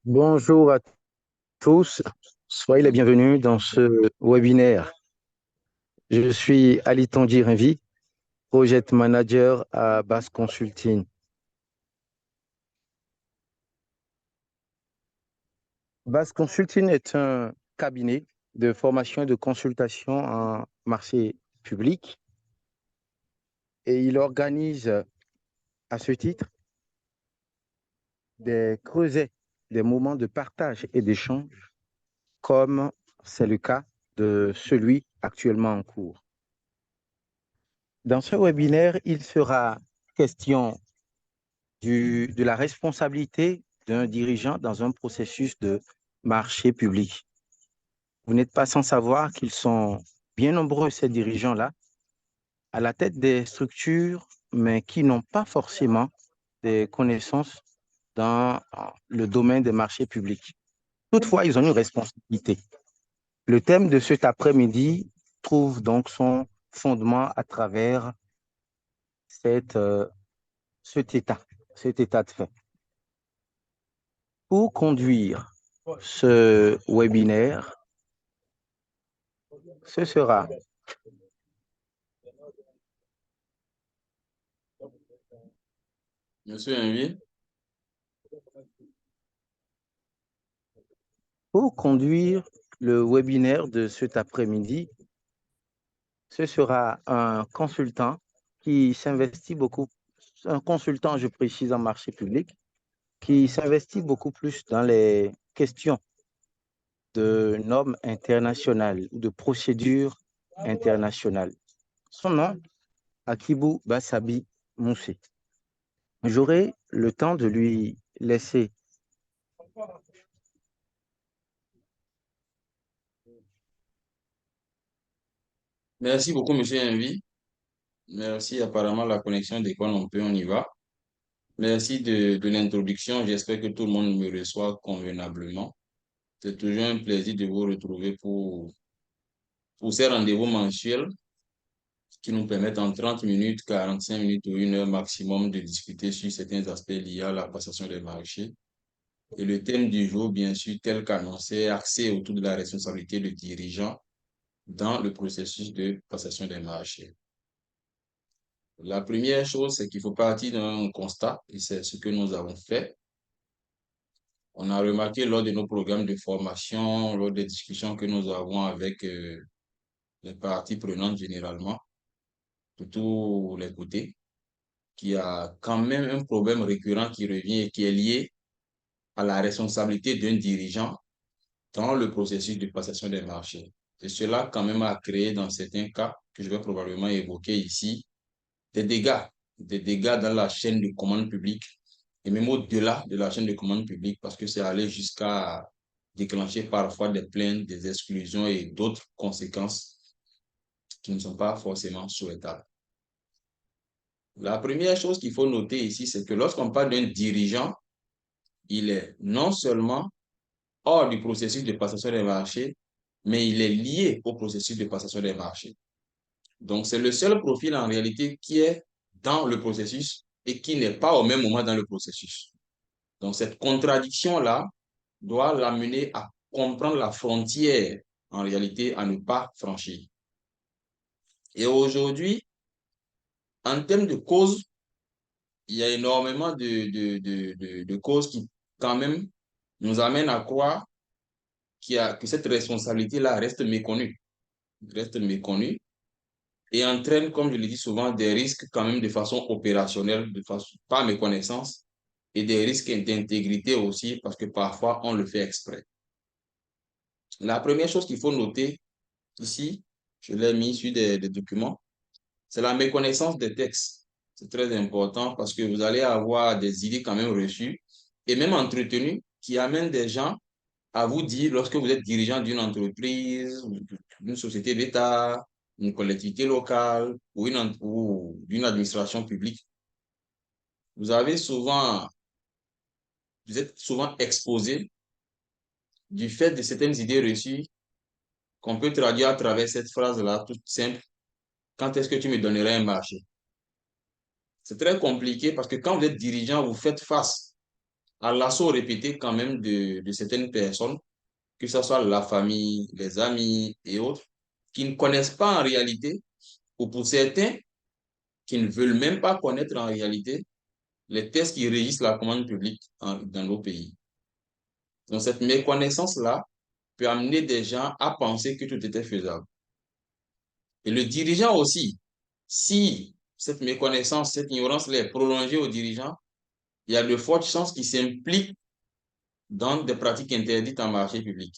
Bonjour à tous, soyez les bienvenus dans ce webinaire. Je suis Ali Tanguy Rinvi, Project Manager à Bass Consulting. Bass Consulting est un cabinet de formation et de consultation en marché public et il organise à ce titre des creusets, des moments de partage et d'échange comme c'est le cas de celui actuellement en cours. Dans ce webinaire, il sera question de la responsabilité d'un dirigeant dans un processus de marché public. Vous n'êtes pas sans savoir qu'ils sont bien nombreux, ces dirigeants-là, à la tête des structures, mais qui n'ont pas forcément des connaissances dans le domaine des marchés publics. Toutefois, ils ont une responsabilité. Le thème de cet après-midi trouve donc son fondement à travers cette, cet état de fait. Pour conduire ce webinaire, ce sera Monsieur Henry, pour conduire le webinaire de cet après-midi, ce sera un consultant qui s'investit beaucoup, un consultant, je précise, en marché public, qui s'investit beaucoup plus dans les questions de normes internationales ou de procédures internationales. Son nom, Akibou Bassabi Moussé. J'aurai le temps de lui laisser merci beaucoup, Monsieur Henry. Merci, apparemment, la connexion déconne un peu, on y va. Merci de l'introduction. J'espère que tout le monde me reçoit convenablement. C'est toujours un plaisir de vous retrouver pour ces rendez-vous mensuels qui nous permettent en 30 minutes, 45 minutes ou 1 heure maximum de discuter sur certains aspects liés à la passation des marchés. Et le thème du jour, bien sûr, tel qu'annoncé, axé autour de la responsabilité du dirigeant dans le processus de passation des marchés. La première chose, c'est qu'il faut partir d'un constat, et c'est ce que nous avons fait. On a remarqué lors de nos programmes de formation, lors des discussions que nous avons avec les parties prenantes généralement, de tous les côtés, qu'il y a quand même un problème récurrent qui revient et qui est lié à la responsabilité d'un dirigeant dans le processus de passation des marchés. Et cela quand même a créé dans certains cas, que je vais probablement évoquer ici, des dégâts dans la chaîne de commande publique et même au-delà de la chaîne de commande publique parce que c'est allé jusqu'à déclencher parfois des plaintes, des exclusions et d'autres conséquences qui ne sont pas forcément souhaitables. La première chose qu'il faut noter ici, c'est que lorsqu'on parle d'un dirigeant, il est non seulement hors du processus de passation des marchés, mais il est lié au processus de passation des marchés. Donc, c'est le seul profil en réalité qui est dans le processus et qui n'est pas au même moment dans le processus. Donc, cette contradiction-là doit l'amener à comprendre la frontière, en réalité, à ne pas franchir. Et aujourd'hui, en termes de causes, il y a énormément de causes qui, quand même, nous amènent à croire que cette responsabilité-là reste méconnue et entraîne, comme je le dis souvent, des risques quand même de façon opérationnelle, par méconnaissance, et des risques d'intégrité aussi, parce que parfois on le fait exprès. La première chose qu'il faut noter ici, je l'ai mis sur des documents, c'est la méconnaissance des textes. C'est très important parce que vous allez avoir des idées quand même reçues et même entretenues qui amènent des gens à vous dire, lorsque vous êtes dirigeant d'une entreprise, d'une société d'État, une collectivité locale ou d'une administration publique, vous avez souvent, vous êtes souvent exposé du fait de certaines idées reçues qu'on peut traduire à travers cette phrase-là, toute simple. Quand est-ce que tu me donnerais un marché? C'est très compliqué parce que quand vous êtes dirigeant, vous faites face à l'assaut répété quand même de certaines personnes, que ce soit la famille, les amis et autres, qui ne connaissent pas en réalité, ou pour certains, qui ne veulent même pas connaître en réalité les textes qui régissent la commande publique dans nos pays. Donc cette méconnaissance-là peut amener des gens à penser que tout était faisable. Et le dirigeant aussi, si cette méconnaissance, cette ignorance est prolongée au dirigeant, il y a de fortes chances qu'il s'implique dans des pratiques interdites en marché public.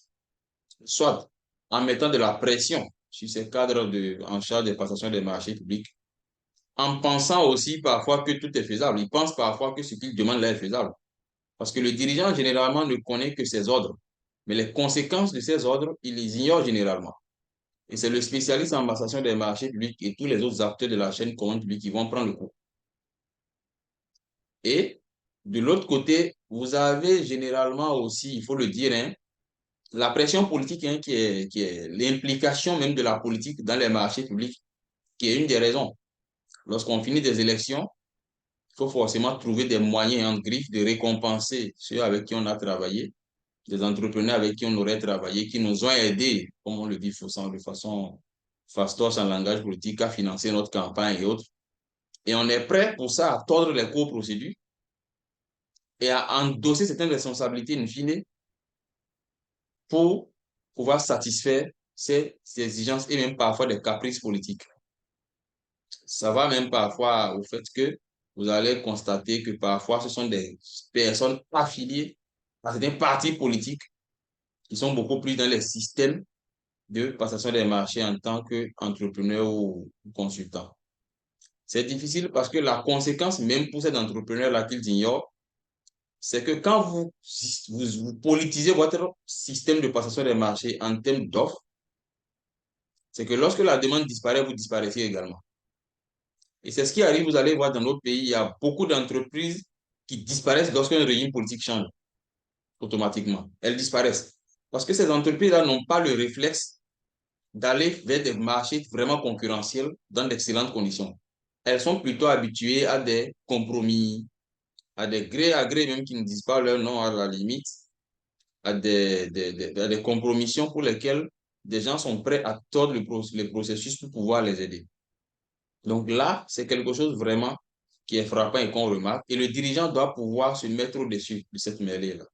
Soit en mettant de la pression sur ces cadres en charge des passations des marchés publics, en pensant aussi parfois que tout est faisable. Ils pensent parfois que ce qu'ils demandent là est faisable. Parce que le dirigeant, généralement, ne connaît que ses ordres. Mais les conséquences de ces ordres, il les ignore généralement. Et c'est le spécialiste en passation des marchés publics et tous les autres acteurs de la chaîne commande publique qui vont prendre le coup. Et de l'autre côté, vous avez généralement aussi, il faut le dire, hein, la pression politique, hein, qui est l'implication même de la politique dans les marchés publics, qui est une des raisons. Lorsqu'on finit des élections, il faut forcément trouver des moyens en griffe de récompenser ceux avec qui on a travaillé, des entrepreneurs avec qui on aurait travaillé, qui nous ont aidés, comme on le dit de façon fastoche en langage politique, à financer notre campagne et autres. Et on est prêt pour ça à tordre les cours procédures et à endosser certaines responsabilités in fine pour pouvoir satisfaire ces exigences et même parfois des caprices politiques. Ça va même parfois au fait que vous allez constater que parfois ce sont des personnes affiliées à certains partis politiques qui sont beaucoup plus dans les systèmes de passation des marchés en tant qu'entrepreneur ou consultant. C'est difficile parce que la conséquence, même pour ces entrepreneurs-là qu'ils ignorent, c'est que quand vous politisez votre système de passation des marchés en termes d'offres, c'est que lorsque la demande disparaît, vous disparaissez également. Et c'est ce qui arrive, vous allez voir dans notre pays, il y a beaucoup d'entreprises qui disparaissent lorsqu'un régime politique change automatiquement. Elles disparaissent. Parce que ces entreprises-là n'ont pas le réflexe d'aller vers des marchés vraiment concurrentiels dans d'excellentes conditions. Elles sont plutôt habituées à des compromis, à des gré à gré même qui ne disent pas leur nom à la limite, à des compromissions pour lesquelles des gens sont prêts à tordre le processus pour pouvoir les aider. Donc là, c'est quelque chose vraiment qui est frappant et qu'on remarque. Et le dirigeant doit pouvoir se mettre au-dessus de cette mêlée-là.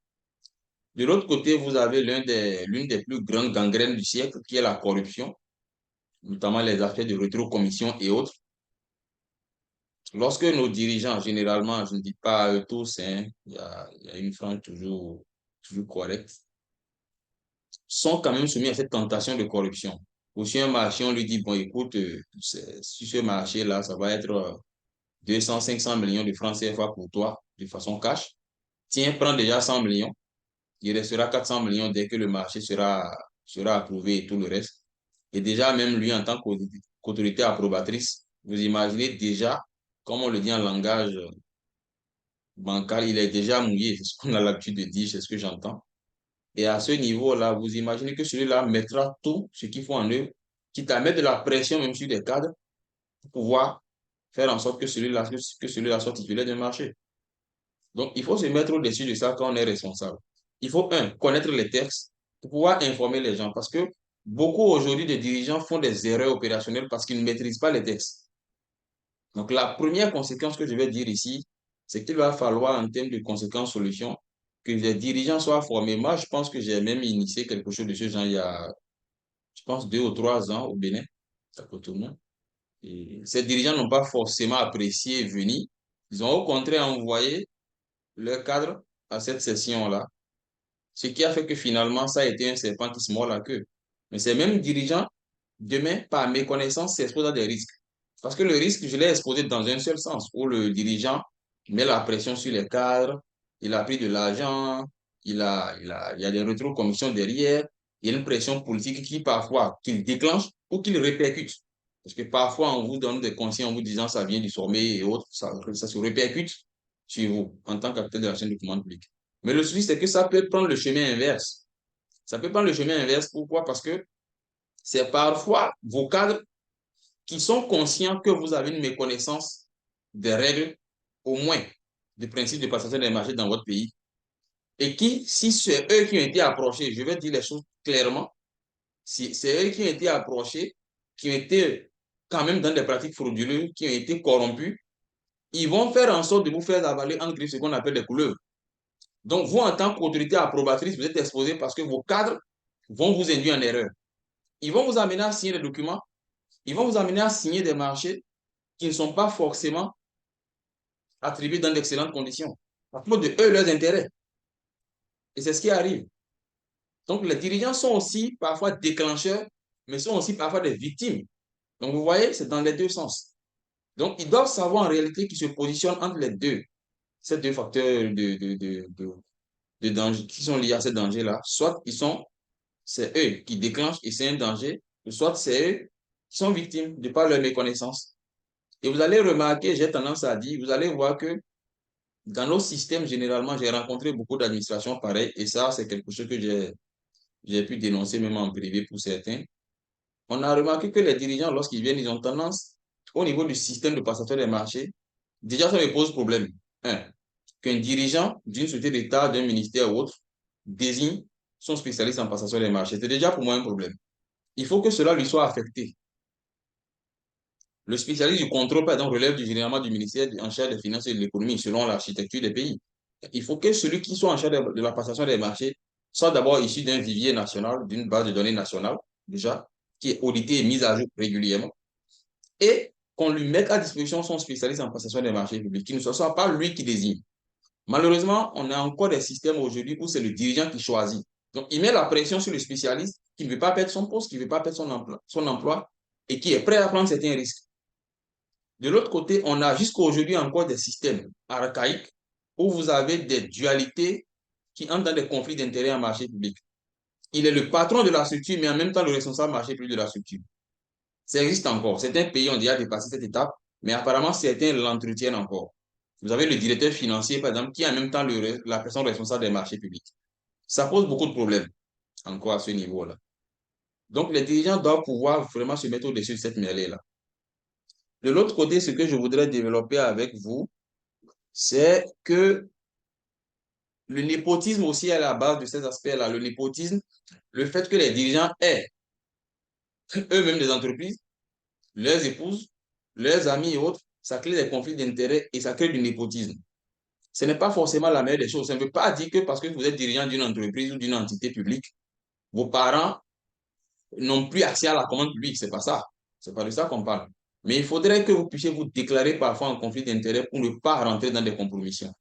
De l'autre côté, vous avez l'une des plus grandes gangrènes du siècle, qui est la corruption, notamment les affaires de rétrocommission et autres. Lorsque nos dirigeants, généralement, je ne dis pas eux tous, hein, il y a une frange toujours correcte, sont quand même soumis à cette tentation de corruption. Aussi, un marché, on lui dit, bon, écoute, sur ce marché-là, ça va être 200, 500 millions de francs CFA pour toi, de façon cash. Tiens, prends déjà 100 millions. Il restera 400 millions dès que le marché sera approuvé et tout le reste. Et déjà, même lui, en tant qu'autorité approbatrice, vous imaginez déjà, comme on le dit en langage bancal, il est déjà mouillé. C'est ce qu'on a l'habitude de dire, c'est ce que j'entends. Et à ce niveau-là, vous imaginez que celui-là mettra tout ce qu'il faut en œuvre, quitte à mettre de la pression même sur des cadres pour pouvoir faire en sorte que celui-là soit titulaire d'un marché. Donc, il faut se mettre au-dessus de ça quand on est responsable. Il faut, connaître les textes pour pouvoir informer les gens parce que beaucoup aujourd'hui de dirigeants font des erreurs opérationnelles parce qu'ils ne maîtrisent pas les textes. Donc, la première conséquence que je vais dire ici, c'est qu'il va falloir, en termes de conséquences-solutions, que les dirigeants soient formés. Moi, je pense que j'ai même initié quelque chose de ce genre il y a, je pense, 2 ou 3 ans au Bénin, à Cotonou. Et ces dirigeants n'ont pas forcément apprécié venir. Ils ont au contraire envoyé leur cadre à cette session-là, ce qui a fait que finalement, ça a été un serpent qui se mord la queue. Mais ces mêmes dirigeants, demain, par méconnaissance, s'exposent à des risques. Parce que le risque, je l'ai exposé dans un seul sens, où le dirigeant met la pression sur les cadres, il a pris de l'argent, il y a des rétrocommissions derrière, il y a une pression politique qui parfois, qu'il déclenche ou qu'il répercute. Parce que parfois, on vous donne des conseils en vous disant ça vient du sommet et autres, ça se répercute sur vous en tant qu'acteur de la chaîne de commande publique. Mais le souci, c'est que ça peut prendre le chemin inverse. Ça peut prendre le chemin inverse. Pourquoi? Parce que c'est parfois vos cadres qui sont conscients que vous avez une méconnaissance des règles, au moins des principes de passation des marchés dans votre pays. et qui, si c'est eux qui ont été approchés, je vais dire les choses clairement, si c'est eux qui ont été approchés, qui ont été quand même dans des pratiques frauduleuses, qui ont été corrompus, ils vont faire en sorte de vous faire avaler en griffe ce qu'on appelle des couleuvres. Donc, vous, en tant qu'autorité approbatrice, vous êtes exposé parce que vos cadres vont vous induire en erreur. Ils vont vous amener à signer des documents, ils vont vous amener à signer des marchés qui ne sont pas forcément attribués dans d'excellentes conditions, à cause de eux, leurs intérêts. Et c'est ce qui arrive. Donc, les dirigeants sont aussi parfois déclencheurs, mais sont aussi parfois des victimes. Donc, vous voyez, c'est dans les deux sens. Donc, ils doivent savoir en réalité qu'ils se positionnent entre les deux, ces deux facteurs de danger qui sont liés à ces dangers-là. Soit c'est eux qui déclenchent et c'est un danger, soit c'est eux qui sont victimes de par leur méconnaissance. Et vous allez remarquer, j'ai tendance à dire, vous allez voir que dans nos systèmes, généralement, j'ai rencontré beaucoup d'administrations pareilles, et ça, c'est quelque chose que j'ai pu dénoncer même en privé pour certains. On a remarqué que les dirigeants, lorsqu'ils viennent, ils ont tendance, au niveau du système de passation des marchés, déjà, ça me pose problème. Un, qu'un dirigeant d'une société d'État, d'un ministère ou autre, désigne son spécialiste en passation des marchés. C'est déjà pour moi un problème. Il faut que cela lui soit affecté. Le spécialiste du contrôle, par exemple, relève généralement du ministère en charge des finances et de l'économie, selon l'architecture des pays. Il faut que celui qui soit en charge de la passation des marchés soit d'abord issu d'un vivier national, d'une base de données nationale, déjà, qui est auditée et mise à jour régulièrement, et qu'on lui mette à disposition son spécialiste en passation des marchés publics, qu'il ne soit pas lui qui désigne. Malheureusement, on a encore des systèmes aujourd'hui où c'est le dirigeant qui choisit. Donc, il met la pression sur le spécialiste qui ne veut pas perdre son poste, qui ne veut pas perdre son emploi et qui est prêt à prendre certains risques. De l'autre côté, on a jusqu'à aujourd'hui encore des systèmes archaïques où vous avez des dualités qui entrent dans des conflits d'intérêts en marché public. Il est le patron de la structure, mais en même temps le responsable marché public de la structure. Ça existe encore. Certains pays ont déjà dépassé cette étape, mais apparemment certains l'entretiennent encore. Vous avez le directeur financier, par exemple, qui est en même temps la personne responsable des marchés publics. Ça pose beaucoup de problèmes encore à ce niveau-là. Donc, les dirigeants doivent pouvoir vraiment se mettre au-dessus de cette mêlée-là. De l'autre côté, ce que je voudrais développer avec vous, c'est que le népotisme aussi est à la base de ces aspects-là. Le népotisme, le fait que les dirigeants aient eux-mêmes des entreprises, leurs épouses, leurs amis et autres, ça crée des conflits d'intérêts et ça crée du népotisme. Ce n'est pas forcément la meilleure des choses. Ça ne veut pas dire que parce que vous êtes dirigeant d'une entreprise ou d'une entité publique, vos parents n'ont plus accès à la commande publique. C'est pas ça. C'est pas de ça qu'on parle. Mais il faudrait que vous puissiez vous déclarer parfois en conflit d'intérêts pour ne pas rentrer dans des compromissions.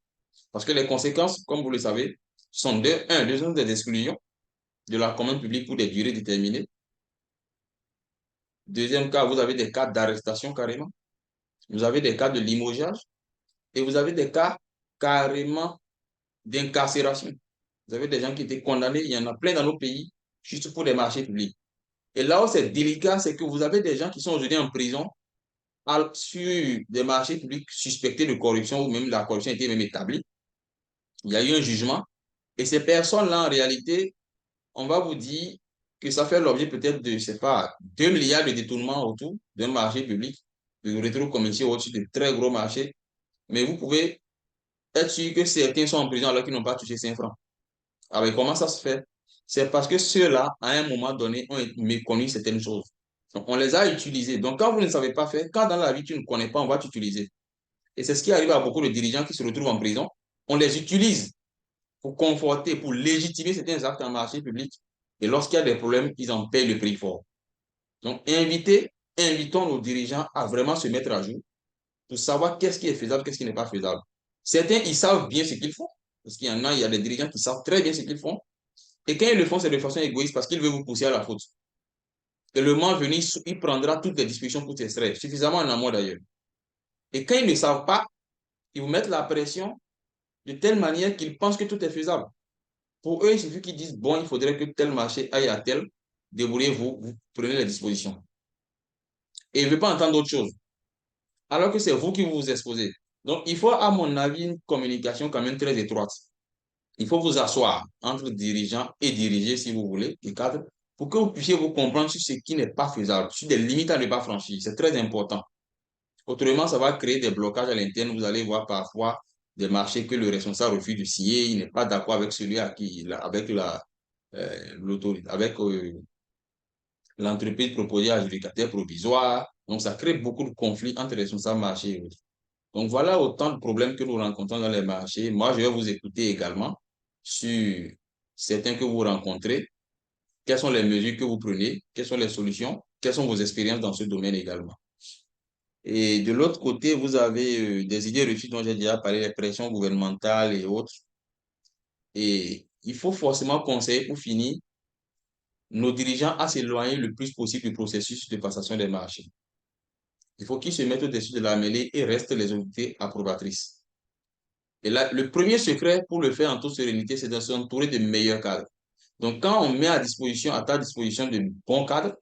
Parce que les conséquences, comme vous le savez, sont des exclusions de la commande publique pour des durées déterminées. Deuxième cas, vous avez des cas d'arrestation carrément. Vous avez des cas de limogeage et vous avez des cas carrément d'incarcération. Vous avez des gens qui étaient condamnés, il y en a plein dans nos pays, juste pour des marchés publics. Et là où c'est délicat, c'est que vous avez des gens qui sont aujourd'hui en prison sur des marchés publics suspectés de corruption ou même la corruption a été même établie. Il y a eu un jugement. Et ces personnes-là, en réalité, on va vous dire que ça fait l'objet peut-être de, je sais pas, 2 milliards de détournements autour d'un marché public, de rétrocommerciaux au-dessus de très gros marchés. Mais vous pouvez être sûr que certains sont en prison alors qu'ils n'ont pas touché 5 francs. Alors, comment ça se fait? C'est parce que ceux-là, à un moment donné, ont méconnu certaines choses. Donc, on les a utilisés. Donc, quand vous ne savez pas faire, quand dans la vie tu ne connais pas, on va t'utiliser. Et c'est ce qui arrive à beaucoup de dirigeants qui se retrouvent en prison. On les utilise pour conforter, pour légitimer certains actes en marché public. Et lorsqu'il y a des problèmes, ils en payent le prix fort. Donc, invitons nos dirigeants à vraiment se mettre à jour pour savoir qu'est-ce qui est faisable, qu'est-ce qui n'est pas faisable. Certains, ils savent bien ce qu'ils font. Parce qu'il y en a, il y a des dirigeants qui savent très bien ce qu'ils font. Et quand ils le font, c'est de façon égoïste parce qu'ils veulent vous pousser à la faute. Et le moment venu, il prendra toutes les dispositions pour t'extraire, suffisamment en amont d'ailleurs. Et quand ils ne savent pas, ils vous mettent la pression de telle manière qu'ils pensent que tout est faisable. Pour eux, il suffit qu'ils disent, bon, il faudrait que tel marché aille à tel, débrouillez-vous, vous prenez les dispositions. Et ils ne veulent pas entendre d'autre chose. Alors que c'est vous qui vous exposez. Donc, il faut, à mon avis, une communication quand même très étroite. Il faut vous asseoir entre dirigeants et dirigés, si vous voulez, et cadres, pour que vous puissiez vous comprendre sur ce qui n'est pas faisable, sur des limites à ne pas franchir. C'est très important. Autrement, ça va créer des blocages à l'interne. Vous allez voir parfois des marchés que le responsable refuse de signer, il n'est pas d'accord avec celui avec l'autorité, avec l'entreprise proposée adjudicataire provisoire. Donc, ça crée beaucoup de conflits entre les responsables marchés et autres. Donc, voilà autant de problèmes que nous rencontrons dans les marchés. Moi, je vais vous écouter également sur certains que vous rencontrez. Quelles sont les mesures que vous prenez? Quelles sont les solutions? Quelles sont vos expériences dans ce domaine également? Et de l'autre côté, vous avez des idées reçues dont j'ai déjà parlé, les pressions gouvernementales et autres. Et il faut forcément conseiller pour finir nos dirigeants à s'éloigner le plus possible du processus de passation des marchés. Il faut qu'ils se mettent au-dessus de la mêlée et restent les autorités approbatrices. Et là, le premier secret pour le faire en toute sérénité, c'est de s'entourer de meilleurs cadres. Donc, quand on met à ta disposition de bons cadres,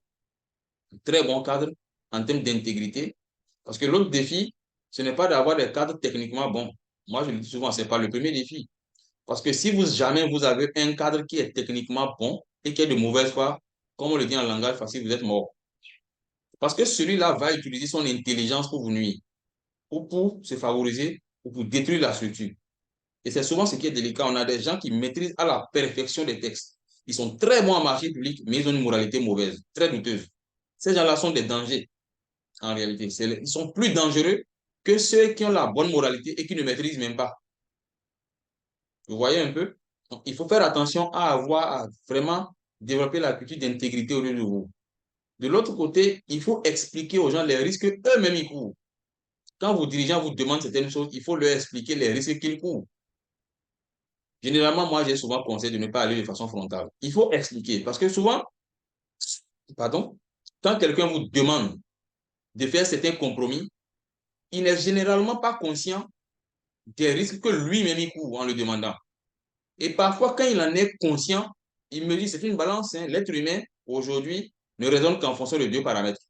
très bons cadres en termes d'intégrité, parce que l'autre défi, ce n'est pas d'avoir des cadres techniquement bons. Moi, je le dis souvent, ce n'est pas le premier défi. Parce que si jamais vous avez un cadre qui est techniquement bon et qui est de mauvaise foi, comme on le dit en langage facile, vous êtes mort. Parce que celui-là va utiliser son intelligence pour vous nuire, ou pour se favoriser, ou pour détruire la structure. Et c'est souvent ce qui est délicat. On a des gens qui maîtrisent à la perfection les textes. Ils sont très bons en marché public, mais ils ont une moralité mauvaise, très douteuse. Ces gens-là sont des dangers, en réalité. Ils sont plus dangereux que ceux qui ont la bonne moralité et qui ne maîtrisent même pas. Vous voyez un peu? Donc, il faut faire attention à vraiment développer la culture d'intégrité au lieu de vous. De l'autre côté, il faut expliquer aux gens les risques qu'eux-mêmes ils courent. Quand vos dirigeants vous demandent certaines choses, il faut leur expliquer les risques qu'ils courent. Généralement, moi, j'ai souvent conseillé de ne pas aller de façon frontale. Il faut expliquer parce que souvent, pardon, quand quelqu'un vous demande de faire certains compromis, il n'est généralement pas conscient des risques que lui-même il court en le demandant. Et parfois, quand il en est conscient, il me dit, c'est une balance. Hein. L'être humain, aujourd'hui, ne raisonne qu'en fonction de deux paramètres.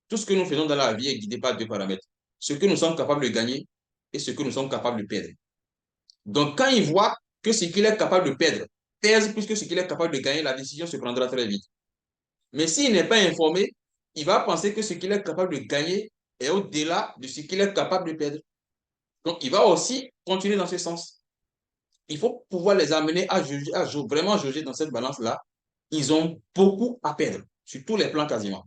Tout ce que nous faisons dans la vie est guidé par deux paramètres. Ce que nous sommes capables de gagner et ce que nous sommes capables de perdre. Donc, quand il voit que ce qu'il est capable de perdre pèse plus que ce qu'il est capable de gagner, la décision se prendra très vite. Mais s'il n'est pas informé, il va penser que ce qu'il est capable de gagner est au-delà de ce qu'il est capable de perdre. Donc, il va aussi continuer dans ce sens. Il faut pouvoir les amener à juger, vraiment juger dans cette balance-là. Ils ont beaucoup à perdre, sur tous les plans quasiment.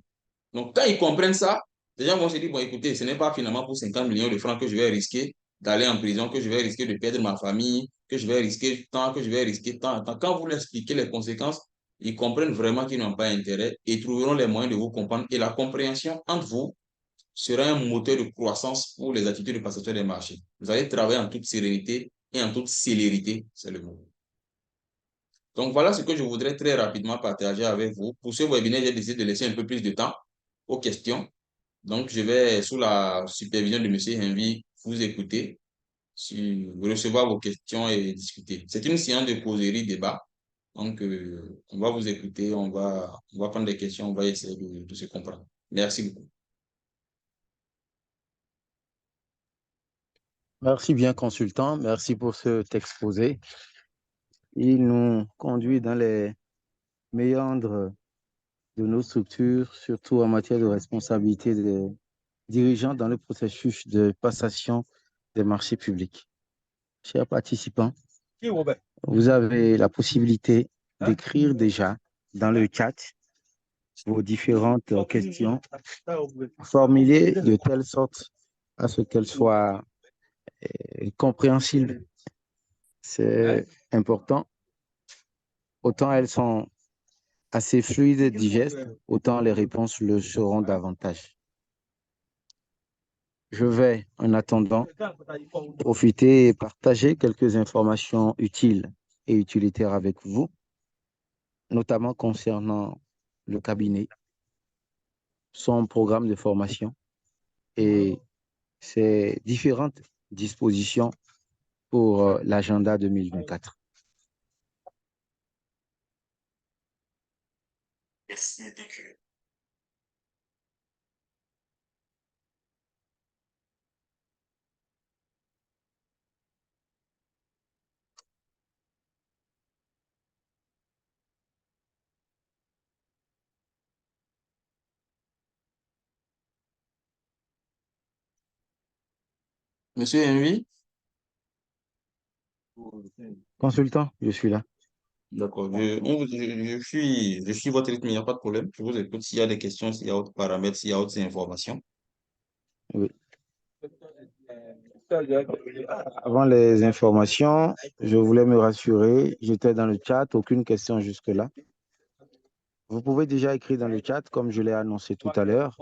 Donc, quand ils comprennent ça, les gens vont se dire, bon, écoutez, ce n'est pas finalement pour 50 millions de francs que je vais risquer d'aller en prison, que je vais risquer de perdre ma famille, que je vais risquer tant, que je vais risquer tant. Quand vous leur expliquez les conséquences, ils comprennent vraiment qu'ils n'ont pas intérêt et trouveront les moyens de vous comprendre. Et la compréhension entre vous sera un moteur de croissance pour les attitudes de passation des marchés. Vous allez travailler en toute sérénité et en toute célérité, c'est le mot. Donc, voilà ce que je voudrais très rapidement partager avec vous. Pour ce webinaire, j'ai décidé de laisser un peu plus de temps aux questions. Donc, je vais, sous la supervision de M. Henry, vous écouter, recevoir vos questions et discuter. C'est une séance de causerie débat. Donc, on va vous écouter, on va prendre des questions, on va essayer de se comprendre. Merci beaucoup. Merci bien, consultant. Merci pour cet exposé. Il nous conduit dans les méandres de nos structures, surtout en matière de responsabilité des dirigeants dans le processus de passation des marchés publics. Chers participants, vous avez la possibilité d'écrire déjà dans le chat vos différentes questions formulées de telle sorte à ce qu'elles soient compréhensibles. C'est important. Autant elles sont assez fluides et digestes, autant les réponses le seront davantage. Je vais, en attendant, profiter et partager quelques informations utiles et utilitaires avec vous, notamment concernant le cabinet, son programme de formation et ses différentes dispositions pour l'agenda 2024. Monsieur Henry, Consultant, je suis là. D'accord. Je suis votre rythme, il n'y a pas de problème. Je vous écoute s'il y a des questions, s'il y a autres paramètres, s'il y a autres informations. Oui. Avant les informations, je voulais me rassurer, j'étais dans le chat, aucune question jusque-là. Vous pouvez déjà écrire dans le chat, comme je l'ai annoncé tout à l'heure.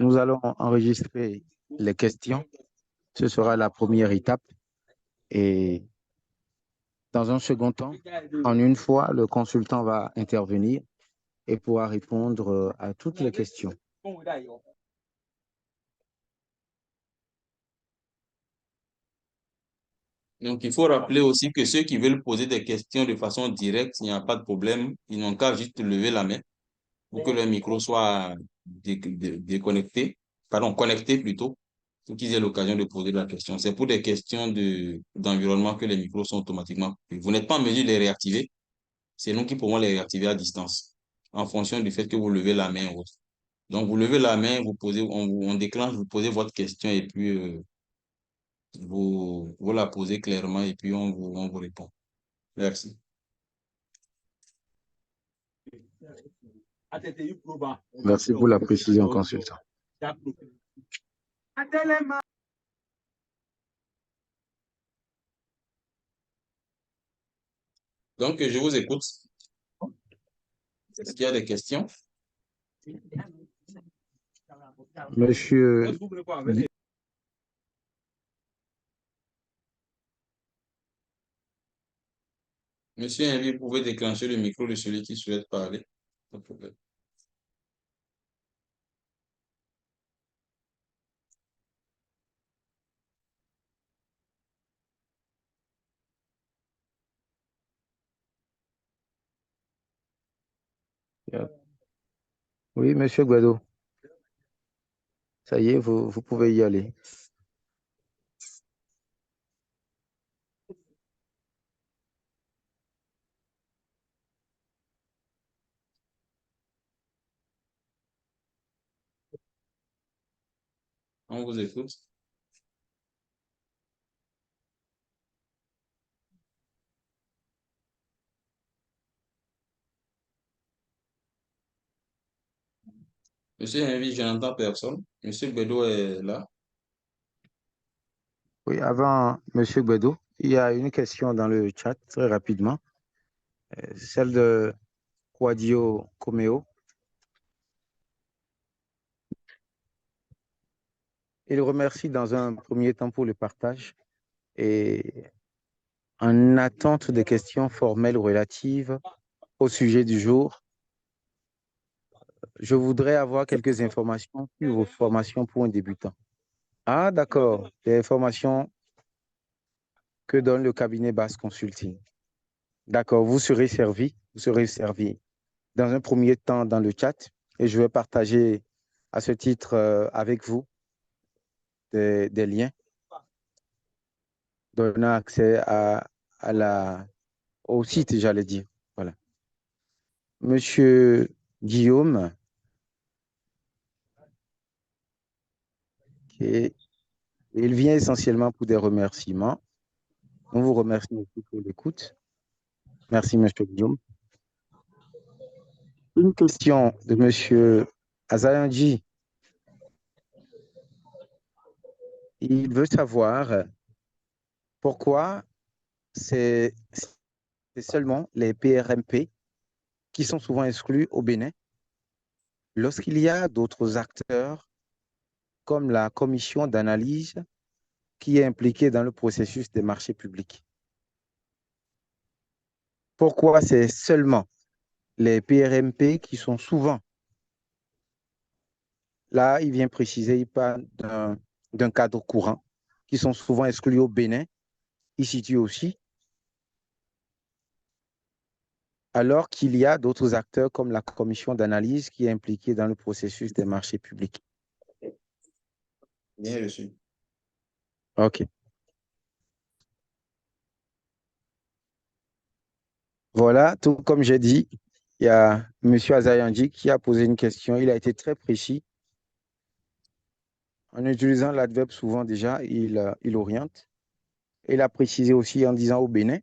Nous allons enregistrer les questions. Ce sera la première étape. Et dans un second temps, en une fois, le consultant va intervenir et pourra répondre à toutes les questions. Donc, il faut rappeler aussi que ceux qui veulent poser des questions de façon directe, il n'y a pas de problème. Ils n'ont qu'à juste lever la main pour que le micro soit déconnecté, pardon, connecté plutôt, pour qu'ils aient l'occasion de poser la question. C'est pour des questions d'environnement que les micros sont automatiquement coupés. Vous n'êtes pas en mesure de les réactiver. C'est nous qui pourrons les réactiver à distance, en fonction du fait que vous levez la main ou autre. Donc, vous levez la main, vous posez, on déclenche, vous posez votre question et puis vous la posez clairement et puis on vous répond. Merci. Merci pour la précision, consultant. Donc, je vous écoute. Est-ce qu'il y a des questions? Monsieur, Monsieur Henry, vous pouvez déclencher le micro de celui qui souhaite parler. Pas de problème. oui, monsieur Guado, ça y est, vous pouvez y aller. On vous écoute. Monsieur Henry, je n'entends personne. Monsieur Bedo est là. Oui, avant monsieur Guado, il y a une question dans le chat, très rapidement, celle de Quadio Comeo. Il remercie dans un premier temps pour le partage et en attente des questions formelles relatives au sujet du jour, je voudrais avoir quelques informations sur vos formations pour un débutant. Ah, d'accord, les informations que donne le cabinet Basse Consulting. D'accord, vous serez servi dans un premier temps dans le chat et je vais partager à ce titre avec vous des liens donnant accès au site, j'allais dire. Voilà. Monsieur Guillaume, il vient essentiellement pour des remerciements. On vous remercie aussi pour l'écoute. Merci, monsieur Guillaume. Une question de monsieur Azayanji. Il veut savoir pourquoi c'est seulement les PRMP qui sont souvent exclus au Bénin lorsqu'il y a d'autres acteurs comme la commission d'analyse qui est impliquée dans le processus des marchés publics. Pourquoi c'est seulement les PRMP qui sont souvent, là il vient préciser, il parle d'un cadre courant, qui sont souvent exclus au Bénin, il situe aussi, alors qu'il y a d'autres acteurs comme la commission d'analyse qui est impliquée dans le processus des marchés publics. Bien reçu. OK. Voilà, tout comme j'ai dit, il y a M. Azayandi qui a posé une question. Il a été très précis En utilisant l'adverbe souvent déjà, il oriente. Il a précisé aussi en disant au Bénin,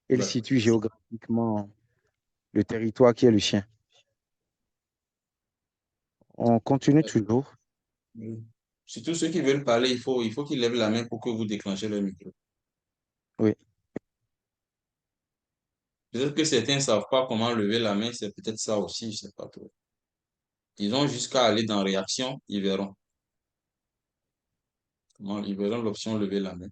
il D'accord. situe géographiquement le territoire qui est le sien. On continue toujours. Oui. Surtout ceux qui veulent parler, il faut qu'ils lèvent la main pour que vous déclenchez leur micro. Oui. Peut-être que certains ne savent pas comment lever la main, c'est peut-être ça aussi, je sais pas trop. Ils ont jusqu'à aller dans réaction, ils verront. Ils verront l'option lever la main.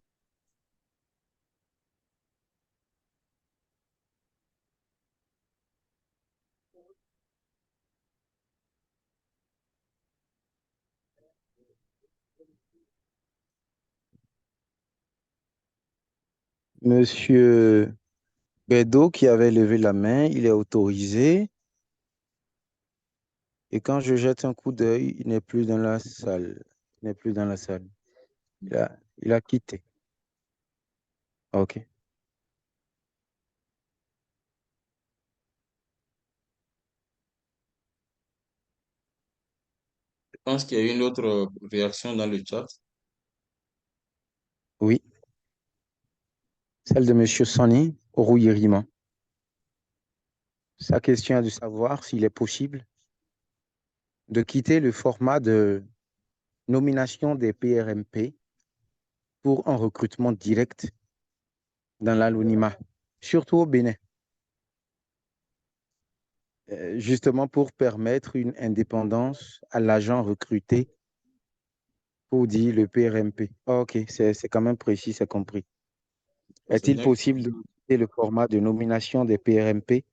Monsieur Bedo qui avait levé la main, il est autorisé. Et quand je jette un coup d'œil, il n'est plus dans la salle. Il n'est plus dans la salle. Il a quitté. OK. Je pense qu'il y a eu une autre réaction dans le chat. Oui. Celle de Monsieur Sonny Orouyerima. Sa question est de savoir s'il est possible de quitter le format de nomination des PRMP pour un recrutement direct dans l'anonymat, surtout au Bénin, justement pour permettre une indépendance à l'agent recruté pour dire le PRMP. OK, c'est quand même précis, c'est compris. C'est Est-il bien. possible de quitter le format de nomination des PRMP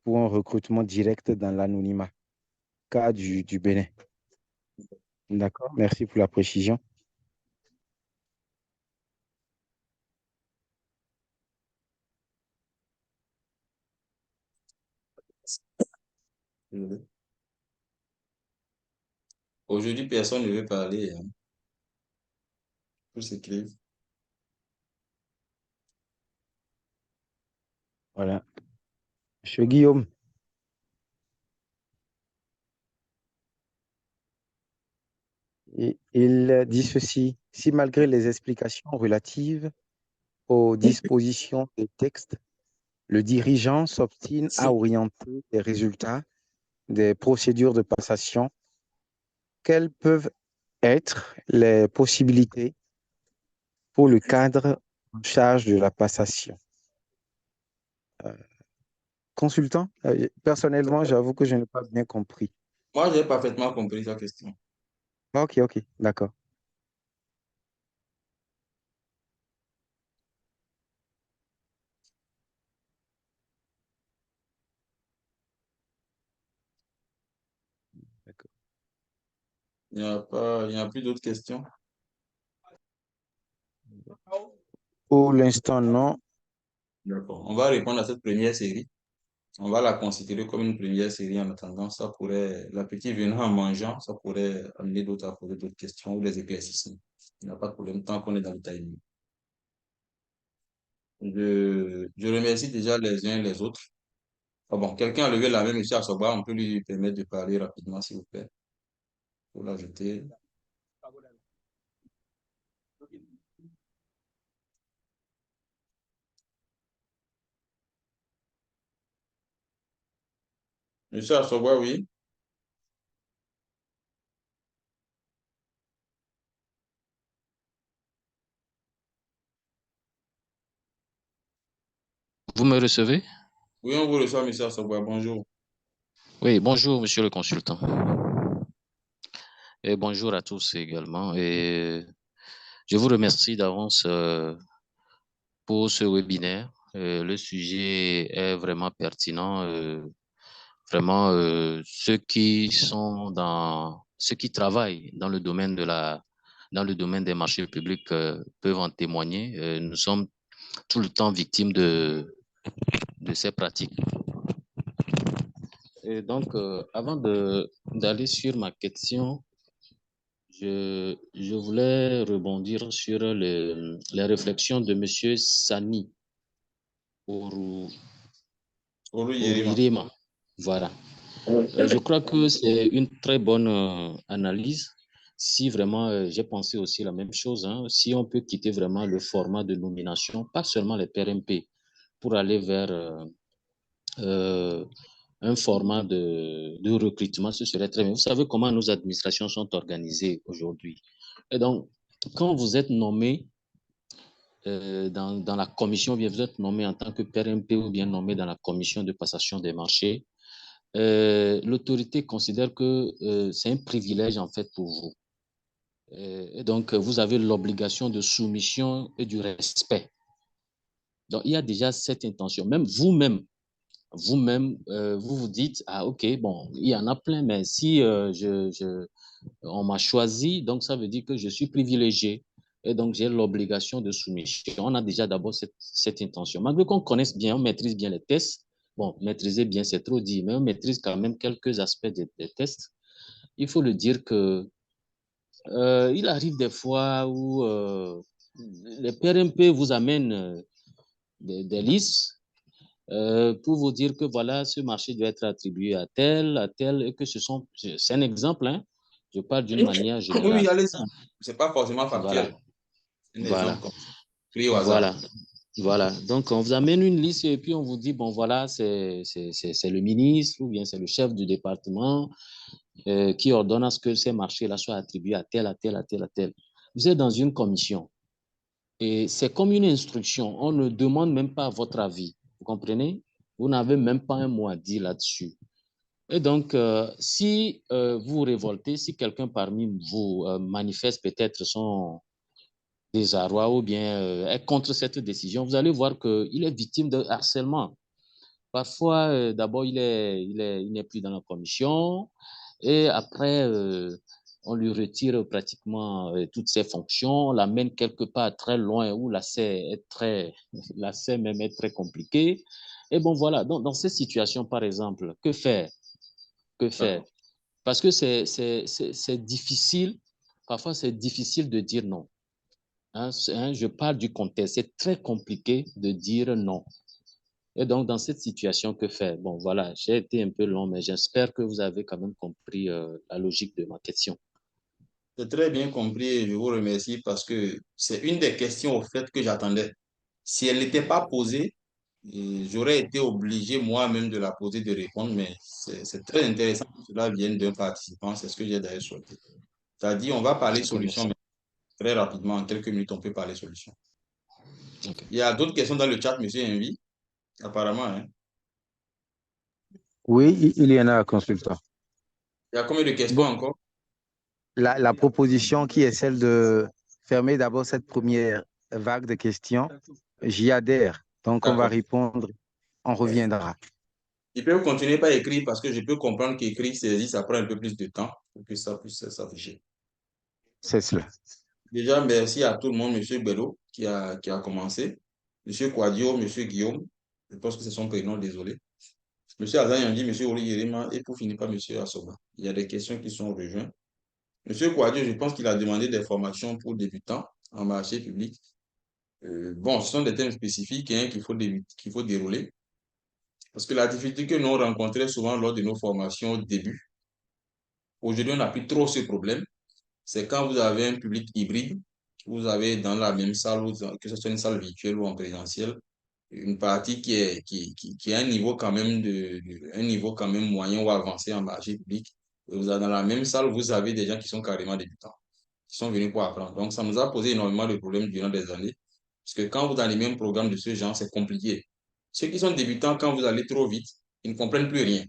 pour un recrutement direct dans l'anonymat, cas du Bénin? D'accord, merci pour la précision. Aujourd'hui, personne ne veut parler, hein. Tous s'écrivent. Voilà. Monsieur Guillaume, il dit ceci. Si malgré les explications relatives aux dispositions des textes, le dirigeant s'obstine à orienter les résultats des procédures de passation, quelles peuvent être les possibilités pour le cadre en charge de la passation? Consultant, personnellement, j'avoue que je n'ai pas bien compris. Moi, j'ai parfaitement compris ta question. OK, OK, d'accord. D'accord. Il n'y a plus d'autres questions. Pour l'instant, non. D'accord. On va répondre à cette première série. On va la considérer comme une première série en attendant. Ça pourrait, l'appétit venant en mangeant, ça pourrait amener d'autres à poser d'autres questions ou des éclaircissements. Il n'y a pas de problème tant qu'on est dans le timing. Je remercie déjà les uns et les autres. Ah bon, quelqu'un a levé la main, monsieur Assoba, on peut lui permettre de parler rapidement, s'il vous plaît, pour l'ajouter. Monsieur Assoba, oui. Vous me recevez? Oui, on vous reçoit, monsieur Assoba. Bonjour. Oui, bonjour, monsieur le consultant. Et bonjour à tous également. Et je vous remercie d'avance pour ce webinaire. Le sujet est vraiment pertinent. Vraiment, ceux qui travaillent dans le domaine dans le domaine des marchés publics peuvent en témoigner. Nous sommes tout le temps victimes de ces pratiques. Et donc, avant d'aller sur ma question, je voulais rebondir sur les réflexions de M. Sani Oru, Bonjour, Yerima. Oruyirema. Voilà. Je crois que c'est une très bonne analyse si vraiment, j'ai pensé aussi la même chose, hein, si on peut quitter vraiment le format de nomination, pas seulement les PRMP, pour aller vers un format de recrutement, ce serait très bien. Vous savez comment nos administrations sont organisées aujourd'hui. Et donc, quand vous êtes nommé dans la commission, bien vous êtes nommé en tant que PRMP ou bien nommé dans la commission de passation des marchés, l'autorité considère que c'est un privilège en fait pour vous. Et donc, vous avez l'obligation de soumission et du respect. Donc, il y a déjà cette intention. Même vous-même, vous vous dites, ah ok, bon, il y en a plein, mais si on m'a choisi, donc ça veut dire que je suis privilégié. Et donc, j'ai l'obligation de soumission. On a déjà d'abord cette intention. Malgré qu'on connaisse bien, on maîtrise bien les tests. Bon, maîtriser bien, c'est trop dit, mais on maîtrise quand même quelques aspects des tests. Il faut le dire que il arrive des fois où les PRMP vous amènent des listes pour vous dire que voilà, ce marché doit être attribué à tel, et que c'est un exemple, hein. Je parle d'une manière Oui, oui, générale. allez-y. C'est pas forcément Voilà, factuel. C'est un voilà, exemple comme ça, pris au hasard. voilà, voilà. Donc, on vous amène une liste et puis on vous dit, bon, voilà, c'est le ministre ou bien c'est le chef du département qui ordonne à ce que ces marchés-là soient attribués à tel, à tel, à tel, à tel. Vous êtes dans une commission et c'est comme une instruction. On ne demande même pas votre avis. Vous comprenez? Vous n'avez même pas un mot à dire là-dessus. Et donc, si vous vous révoltez, si quelqu'un parmi vous manifeste peut-être son désarroi ou bien est contre cette décision, vous allez voir qu'il est victime de harcèlement. Parfois, d'abord, il n'est plus dans la commission et après, on lui retire pratiquement toutes ses fonctions, on l'amène quelque part très loin où l'accès même est très compliqué. Et bon, voilà. Donc, dans ces situations, par exemple, que faire? Que faire? D'accord. Parce que c'est difficile, parfois c'est difficile de dire non. Hein, je parle du contexte, c'est très compliqué de dire non. Et donc, dans cette situation, que faire? Bon, voilà, j'ai été un peu long, mais j'espère que vous avez quand même compris la logique de ma question. C'est très bien compris et je vous remercie parce que c'est une des questions au fait que j'attendais. Si elle n'était pas posée, j'aurais été obligé moi-même de la poser, de répondre, mais c'est très intéressant que cela vienne d'un participant, c'est ce que j'ai d'ailleurs souhaité. C'est-à-dire, on va parler Ok, solution, merci. mais très rapidement, en quelques minutes, on peut parler solution. Ok. Il y a d'autres questions dans le chat, monsieur Envy, apparemment, hein. Oui, il y en a, consultant. Il y a combien de questions Bon, encore? la proposition qui est celle de fermer d'abord cette première vague de questions, j'y adhère. Donc, on va D'accord. répondre, on reviendra. Il peut continuer par écrire parce que je peux comprendre qu'écrire, saisir, ça prend un peu plus de temps pour que ça puisse s'afficher. C'est cela. Déjà, merci à tout le monde, monsieur Bello, qui a commencé. Monsieur Quadio, monsieur Guillaume, je pense que c'est son prénom, désolé. Monsieur Azan Yandi, monsieur Oli Yerima, et pour finir par monsieur Assoba. Il y a des questions qui sont rejointes. Monsieur Quadio, je pense qu'il a demandé des formations pour débutants en marché public. Bon, ce sont des thèmes spécifiques hein, qu'il faut dérouler. Parce que la difficulté que nous rencontrons souvent lors de nos formations au début, aujourd'hui, on n'a plus trop ce problème. C'est quand vous avez un public hybride, vous avez dans la même salle, que ce soit une salle virtuelle ou en présentiel, une partie qui a un niveau quand même un niveau quand même moyen ou avancé en marché public. Et vous avez dans la même salle, vous avez des gens qui sont carrément débutants, qui sont venus pour apprendre. Donc, ça nous a posé énormément de problèmes durant des années. Parce que quand vous avez les mêmes programmes de ce genre, c'est compliqué. Ceux qui sont débutants, quand vous allez trop vite, ils ne comprennent plus rien.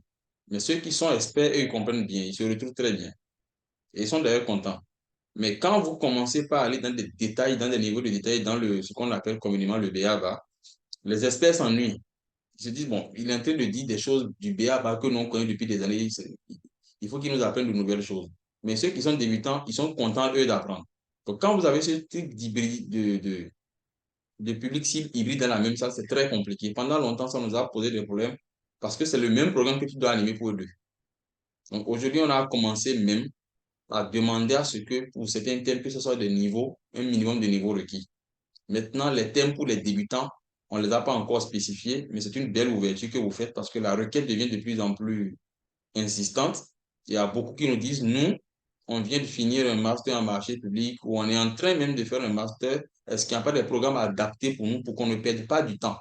Mais ceux qui sont experts, eux, ils comprennent bien, ils se retrouvent très bien. Et ils sont d'ailleurs contents. Mais quand vous commencez par aller dans des détails, dans des niveaux de détails, dans ce qu'on appelle communément le BABA, les experts s'ennuient. Ils se disent, bon, il est en train de dire des choses du BABA que nous on connaît depuis des années. Il faut qu'il nous apprenne de nouvelles choses. Mais ceux qui sont débutants, ils sont contents, eux, d'apprendre. Donc, quand vous avez ce type de public cible hybride dans la même salle, c'est très compliqué. Pendant longtemps, ça nous a posé des problèmes parce que c'est le même programme que tu dois animer pour eux deux. Donc, aujourd'hui, on a commencé même à demander à ce que pour certains thèmes, que ce soit des niveaux, un minimum de niveaux requis. Maintenant, les thèmes pour les débutants, on ne les a pas encore spécifiés, mais c'est une belle ouverture que vous faites parce que la requête devient de plus en plus insistante. Il y a beaucoup qui nous disent, nous, on vient de finir un master en marché public ou on est en train même de faire un master, est-ce qu'il n'y a pas des programmes adaptés pour nous pour qu'on ne perde pas du temps?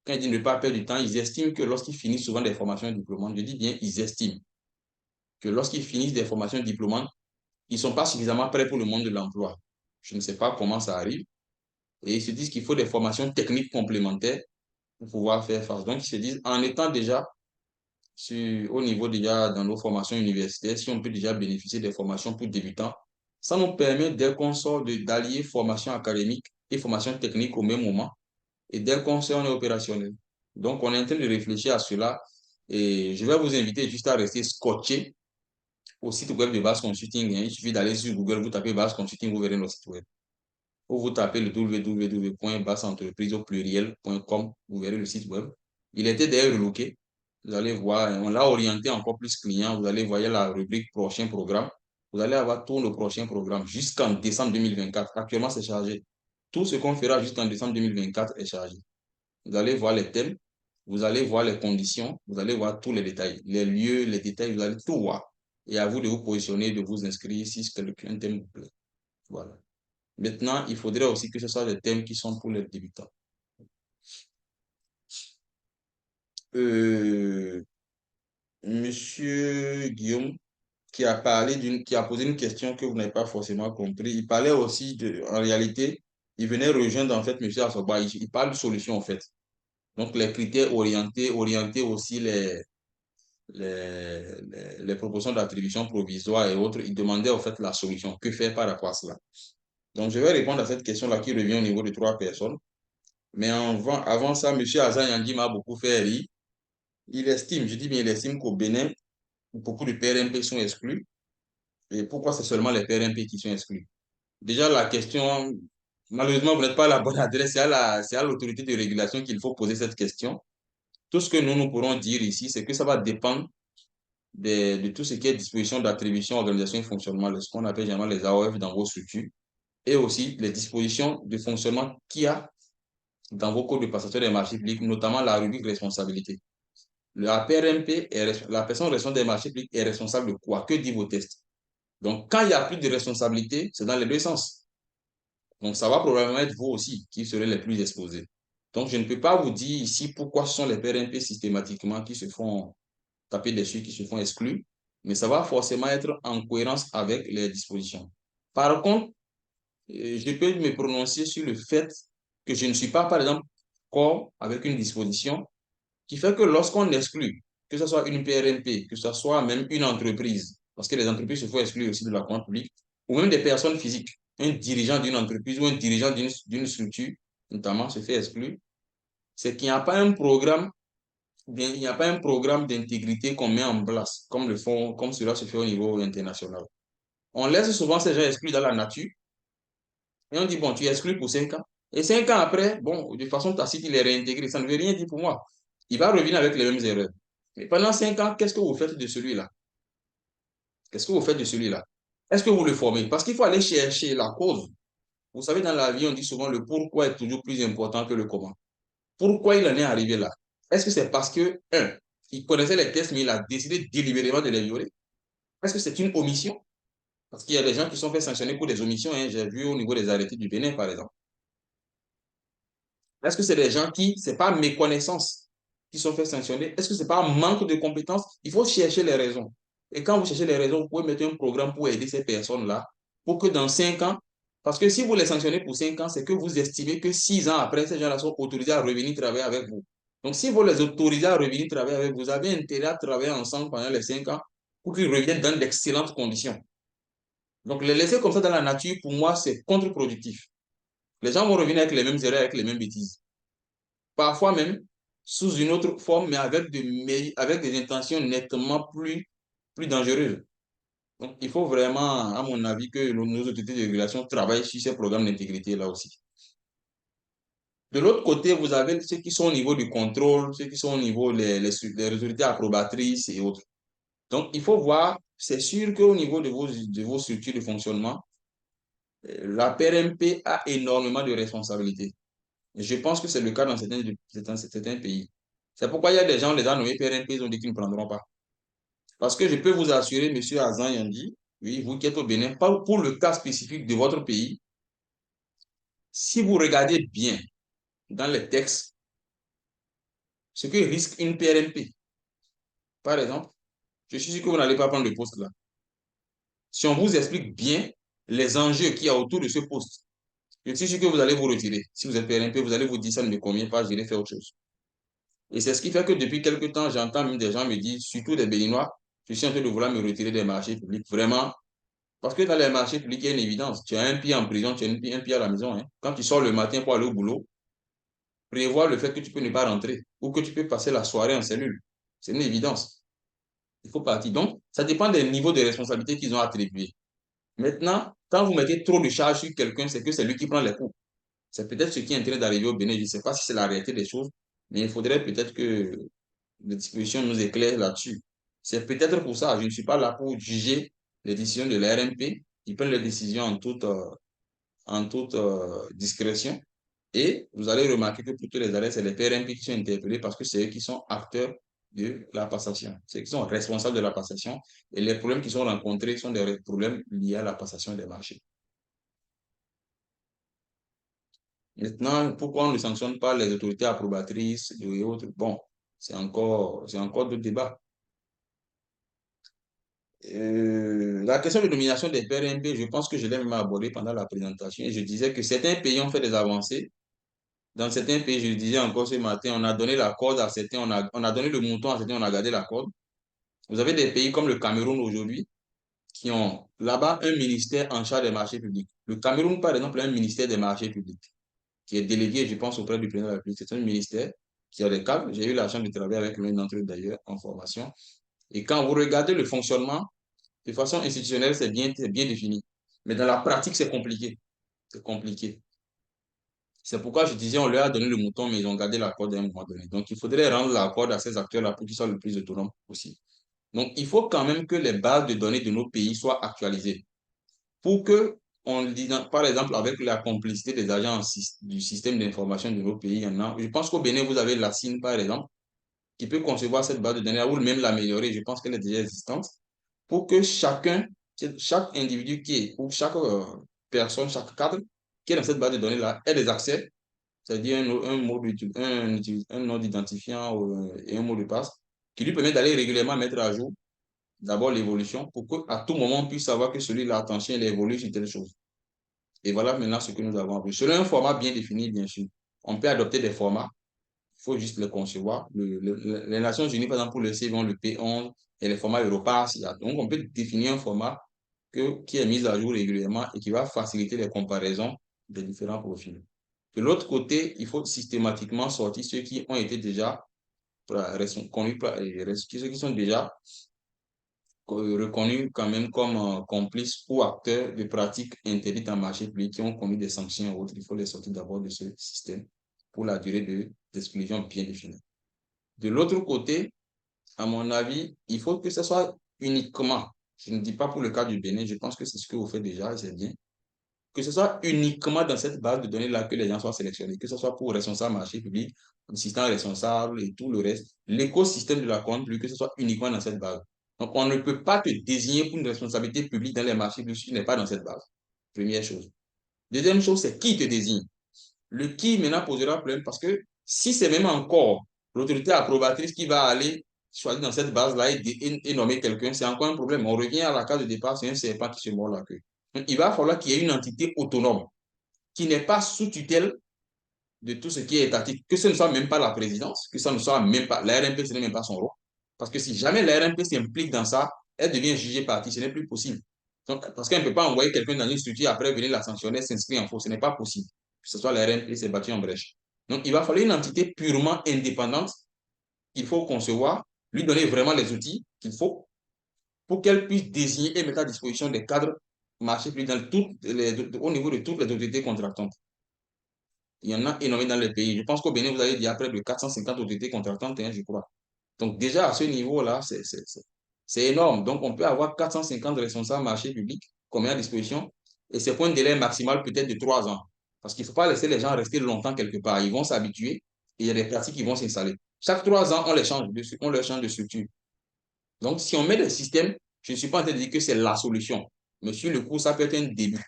Quand ils disent ne pas perdre du temps, ils estiment que lorsqu'ils finissent souvent des formations diplômantes, je dis bien ils estiment que lorsqu'ils finissent des formations diplômantes, ils ne sont pas suffisamment prêts pour le monde de l'emploi. Je ne sais pas comment ça arrive. Et ils se disent qu'il faut des formations techniques complémentaires pour pouvoir faire face. Donc, ils se disent, en étant déjà au niveau déjà dans nos formations universitaires, si on peut déjà bénéficier des formations pour débutants, ça nous permet, dès qu'on sort, d'allier formation académique et formation technique au même moment. Et dès qu'on sort, on est opérationnel. Donc, on est en train de réfléchir à cela. Et je vais vous inviter juste à rester scotché au site web de Base Consulting. Il suffit d'aller sur Google, vous tapez Base Consulting, vous verrez notre site web. Ou vous tapez le www.baseentreprise au pluriel.com, vous verrez le site web. Il était d'ailleurs relooké. Vous allez voir, on l'a orienté encore plus client. Vous allez voir la rubrique prochain programme. Vous allez avoir tous nos prochains programmes jusqu'en décembre 2024. Actuellement, c'est chargé. Tout ce qu'on fera jusqu'en décembre 2024 est chargé. Vous allez voir les thèmes, vous allez voir les conditions, vous allez voir tous les détails, les lieux, les détails, vous allez tout voir. Et à vous de vous positionner, de vous inscrire si un thème vous plaît. Voilà. Maintenant, il faudrait aussi que ce soit des thèmes qui sont pour les débutants. Monsieur Guillaume, qui a posé une question que vous n'avez pas forcément compris. Il parlait aussi en réalité, il venait rejoindre en fait monsieur Assoba. Il parle de solution en fait. Donc les critères orienter aussi les propositions d'attribution provisoire et autres. Il demandait en fait la solution. Que faire par rapport à cela? Donc je vais répondre à cette question-là qui revient au niveau de 3 personnes. Mais avant ça, M. Azan Yandi m'a beaucoup fait rire. Il estime, je dis bien, il estime qu'au Bénin, beaucoup de PRMP sont exclus. Et pourquoi c'est seulement les PRMP qui sont exclus? Déjà, la question, malheureusement, vous n'êtes pas à la bonne adresse. C'est à l'autorité de régulation qu'il faut poser cette question. Tout ce que nous pourrons dire ici, c'est que ça va dépendre de tout ce qui est disposition d'attribution, organisation et fonctionnement, ce qu'on appelle généralement les AOF dans vos structures, et aussi les dispositions de fonctionnement qu'il y a dans vos codes de passation des marchés publics, notamment la rubrique responsabilité. La PRMP, la personne responsable des marchés publics est responsable de quoi? Que dit vos tests? Donc, quand il n'y a plus de responsabilité, c'est dans les deux sens. Donc, ça va probablement être vous aussi qui serez les plus exposés. Donc, je ne peux pas vous dire ici pourquoi ce sont les PRMP systématiquement qui se font taper dessus, qui se font exclure, mais ça va forcément être en cohérence avec les dispositions. Par contre, je peux me prononcer sur le fait que je ne suis pas, par exemple, d'accord avec une disposition qui fait que lorsqu'on exclut, que ce soit une PRMP, que ce soit même une entreprise, parce que les entreprises se font exclure aussi de la commande publique, ou même des personnes physiques, un dirigeant d'une entreprise ou un dirigeant d'une structure, notamment, se fait exclure, c'est qu'il n'y a pas un programme, il n'y a pas un programme d'intégrité qu'on met en place, comme cela se fait au niveau international. On laisse souvent ces gens exclus dans la nature, et on dit, bon, tu es exclu pour 5 ans. Et 5 ans après, bon, de façon tacite, il est réintégré. Ça ne veut rien dire pour moi. Il va revenir avec les mêmes erreurs. Mais pendant 5 ans, qu'est-ce que vous faites de celui-là? Qu'est-ce que vous faites de celui-là? Est-ce que vous le formez? Parce qu'il faut aller chercher la cause. Vous savez, dans la vie, on dit souvent le pourquoi est toujours plus important que le comment. Pourquoi il en est arrivé là? Est-ce que c'est parce que, il connaissait les tests, mais il a décidé délibérément de les violer? Est-ce que c'est une omission? Parce qu'il y a des gens qui sont fait sanctionner pour des omissions. Hein. J'ai vu au niveau des arrêtés du Bénin, par exemple. Est-ce que c'est des gens qui, c'est pas méconnaissance qui sont fait sanctionner? Est-ce que c'est pas un manque de compétences? Il faut chercher les raisons. Et quand vous cherchez les raisons, vous pouvez mettre un programme pour aider ces personnes-là pour que dans 5 ans, parce que si vous les sanctionnez pour 5 ans, c'est que vous estimez que 6 ans après, ces gens-là sont autorisés à revenir travailler avec vous. Donc, si vous les autorisez à revenir travailler avec vous, vous avez intérêt à travailler ensemble pendant les 5 ans pour qu'ils reviennent dans d'excellentes conditions. Donc, les laisser comme ça dans la nature, pour moi, c'est contre-productif. Les gens vont revenir avec les mêmes erreurs, avec les mêmes bêtises. Parfois même sous une autre forme, mais avec des intentions nettement plus dangereuses. Donc, il faut vraiment, à mon avis, que nos autorités de régulation travaillent sur ces programmes d'intégrité là aussi. De l'autre côté, vous avez ceux qui sont au niveau du contrôle, ceux qui sont au niveau des autorités approbatrices et autres. Donc, il faut voir, c'est sûr qu'au niveau de vos structures de fonctionnement, la PRMP a énormément de responsabilités. Je pense que c'est le cas dans certains pays. C'est pourquoi il y a des gens, les a nommés PRNP, ils ont dit qu'ils ne prendront pas. Parce que je peux vous assurer, M. Azan Yandi, oui, vous qui êtes au Bénin, pour le cas spécifique de votre pays, si vous regardez bien dans les textes, ce que risque une PRMP, par exemple, je suis sûr que vous n'allez pas prendre le poste là. Si on vous explique bien les enjeux qu'il y a autour de ce poste, je suis sûr que vous allez vous retirer. Si vous êtes PRMP, vous allez vous dire ça ne me convient pas, je vais faire autre chose. Et c'est ce qui fait que depuis quelque temps, j'entends même des gens me dire, surtout des Béninois, je suis en train de vouloir me retirer des marchés publics. Vraiment, parce que dans les marchés publics, il y a une évidence. Tu as un pied en prison, tu as un pied à la maison. Hein. Quand tu sors le matin pour aller au boulot, prévois le fait que tu peux ne pas rentrer ou que tu peux passer la soirée en cellule. C'est une évidence. Il faut partir. Donc, ça dépend des niveaux de responsabilité qu'ils ont attribués. Maintenant, quand vous mettez trop de charges sur quelqu'un, c'est que c'est lui qui prend les coups. C'est peut-être ce qui est en train d'arriver au Bénin. Je ne sais pas si c'est la réalité des choses, mais il faudrait peut-être que les dispositions nous éclairent là-dessus. C'est peut-être pour ça. Je ne suis pas là pour juger les décisions de la RMP. Ils prennent les décisions en toute discrétion. Et vous allez remarquer que pour tous les arrêts, c'est les PRMP qui sont interpellés parce que c'est eux qui sont acteurs de la passation. C'est eux qui sont responsables de la passation. Et les problèmes qui sont rencontrés sont des problèmes liés à la passation des marchés. Maintenant, pourquoi on ne sanctionne pas les autorités approbatrices et autres? Bon, c'est encore d'autres débats. La question de nomination des PRMP, je pense que je l'ai même abordé pendant la présentation et je disais que certains pays ont fait des avancées. Dans certains pays, je le disais encore ce matin, on a donné la corde à certains, on a donné le mouton à certains, on a gardé la corde. Vous avez des pays comme le Cameroun aujourd'hui qui ont là-bas un ministère en charge des marchés publics. Le Cameroun, par exemple, a un ministère des marchés publics qui est délégué, je pense, auprès du président de la République. C'est un ministère qui a des cadres. J'ai eu la chance de travailler avec l'un d'entre eux d'ailleurs en formation. Et quand vous regardez le fonctionnement, de façon institutionnelle, c'est bien défini. Mais dans la pratique, c'est compliqué. C'est compliqué. C'est pourquoi je disais, on leur a donné le mouton, mais ils ont gardé la corde à un moment donné. Donc, il faudrait rendre la corde à ces acteurs-là pour qu'ils soient le plus autonomes possible. Donc, il faut quand même que les bases de données de nos pays soient actualisées pour que, par exemple, avec la complicité des agents du système d'information de nos pays, il y en a. Je pense qu'au Bénin, vous avez la CIN, par exemple, qui peut concevoir cette base de données ou même l'améliorer. Je pense qu'elle est déjà existante pour que chaque individu qui est, ou chaque personne, chaque cadre qui est dans cette base de données-là ait des accès, c'est-à-dire un nom d'identifiant et un mot de passe, qui lui permet d'aller régulièrement mettre à jour d'abord l'évolution pour qu'à tout moment, on puisse savoir que celui-là, attention, il évolue sur telle chose. Et voilà maintenant ce que nous avons appris. Selon un format bien défini, bien sûr. On peut adopter des formats, il faut juste les concevoir. Les Nations Unies, par exemple, pour le CV, le P11 et les formats Europass. Donc, on peut définir un format qui est mis à jour régulièrement et qui va faciliter les comparaisons des différents profils. De l'autre côté, il faut systématiquement sortir ceux qui ont été déjà connus, ceux qui sont déjà reconnus quand même comme complices ou acteurs de pratiques interdites en marché public qui ont commis des sanctions ou autres. Il faut les sortir d'abord de ce système pour la durée d'exclusion bien définie. De l'autre côté, à mon avis, il faut que ce soit uniquement, je ne dis pas pour le cas du Bénin, je pense que c'est ce que vous faites déjà, c'est bien, que ce soit uniquement dans cette base de données-là que les gens soient sélectionnés, que ce soit pour responsable marché public, assistant responsable et tout le reste, l'écosystème de la compte, que ce soit uniquement dans cette base. Donc, on ne peut pas te désigner pour une responsabilité publique dans les marchés publics si tu n'es pas dans cette base. Première chose. Deuxième chose, c'est qui te désigne. Le qui maintenant posera problème parce que si c'est même encore l'autorité approbatrice qui va aller choisir dans cette base-là et nommer quelqu'un, c'est encore un problème. On revient à la case de départ, c'est un serpent qui se mord la queue. Donc, il va falloir qu'il y ait une entité autonome qui n'est pas sous tutelle de tout ce qui est étatique, que ce ne soit même pas la présidence, que ça ne soit même pas, la RMP, ce n'est même pas son rôle. Parce que si jamais la RMP s'implique dans ça, elle devient jugée partie, ce n'est plus possible. Donc, parce qu'elle ne peut pas envoyer quelqu'un dans une structure après venir la sanctionner, s'inscrire en faux, ce n'est pas possible. Que ce soit la RMP, c'est battu en brèche. Donc, il va falloir une entité purement indépendante qu'il faut concevoir, lui donner vraiment les outils qu'il faut pour qu'elle puisse désigner et mettre à disposition des cadres marché public au niveau de toutes les autorités contractantes. Il y en a énormément dans les pays. Je pense qu'au Bénin, vous avez dit près de 450 autorités contractantes, hein, je crois. Donc déjà, à ce niveau-là, c'est énorme. Donc, on peut avoir 450 responsables marché public qu'on met à disposition et c'est pour un délai maximal peut-être de 3 ans. Parce qu'il ne faut pas laisser les gens rester longtemps quelque part. Ils vont s'habituer et il y a des pratiques qui vont s'installer. Chaque 3 ans, on leur change de structure. Donc, si on met des systèmes Je ne suis pas en train de dire que c'est la solution. Mais sur le coup, ça peut être un début.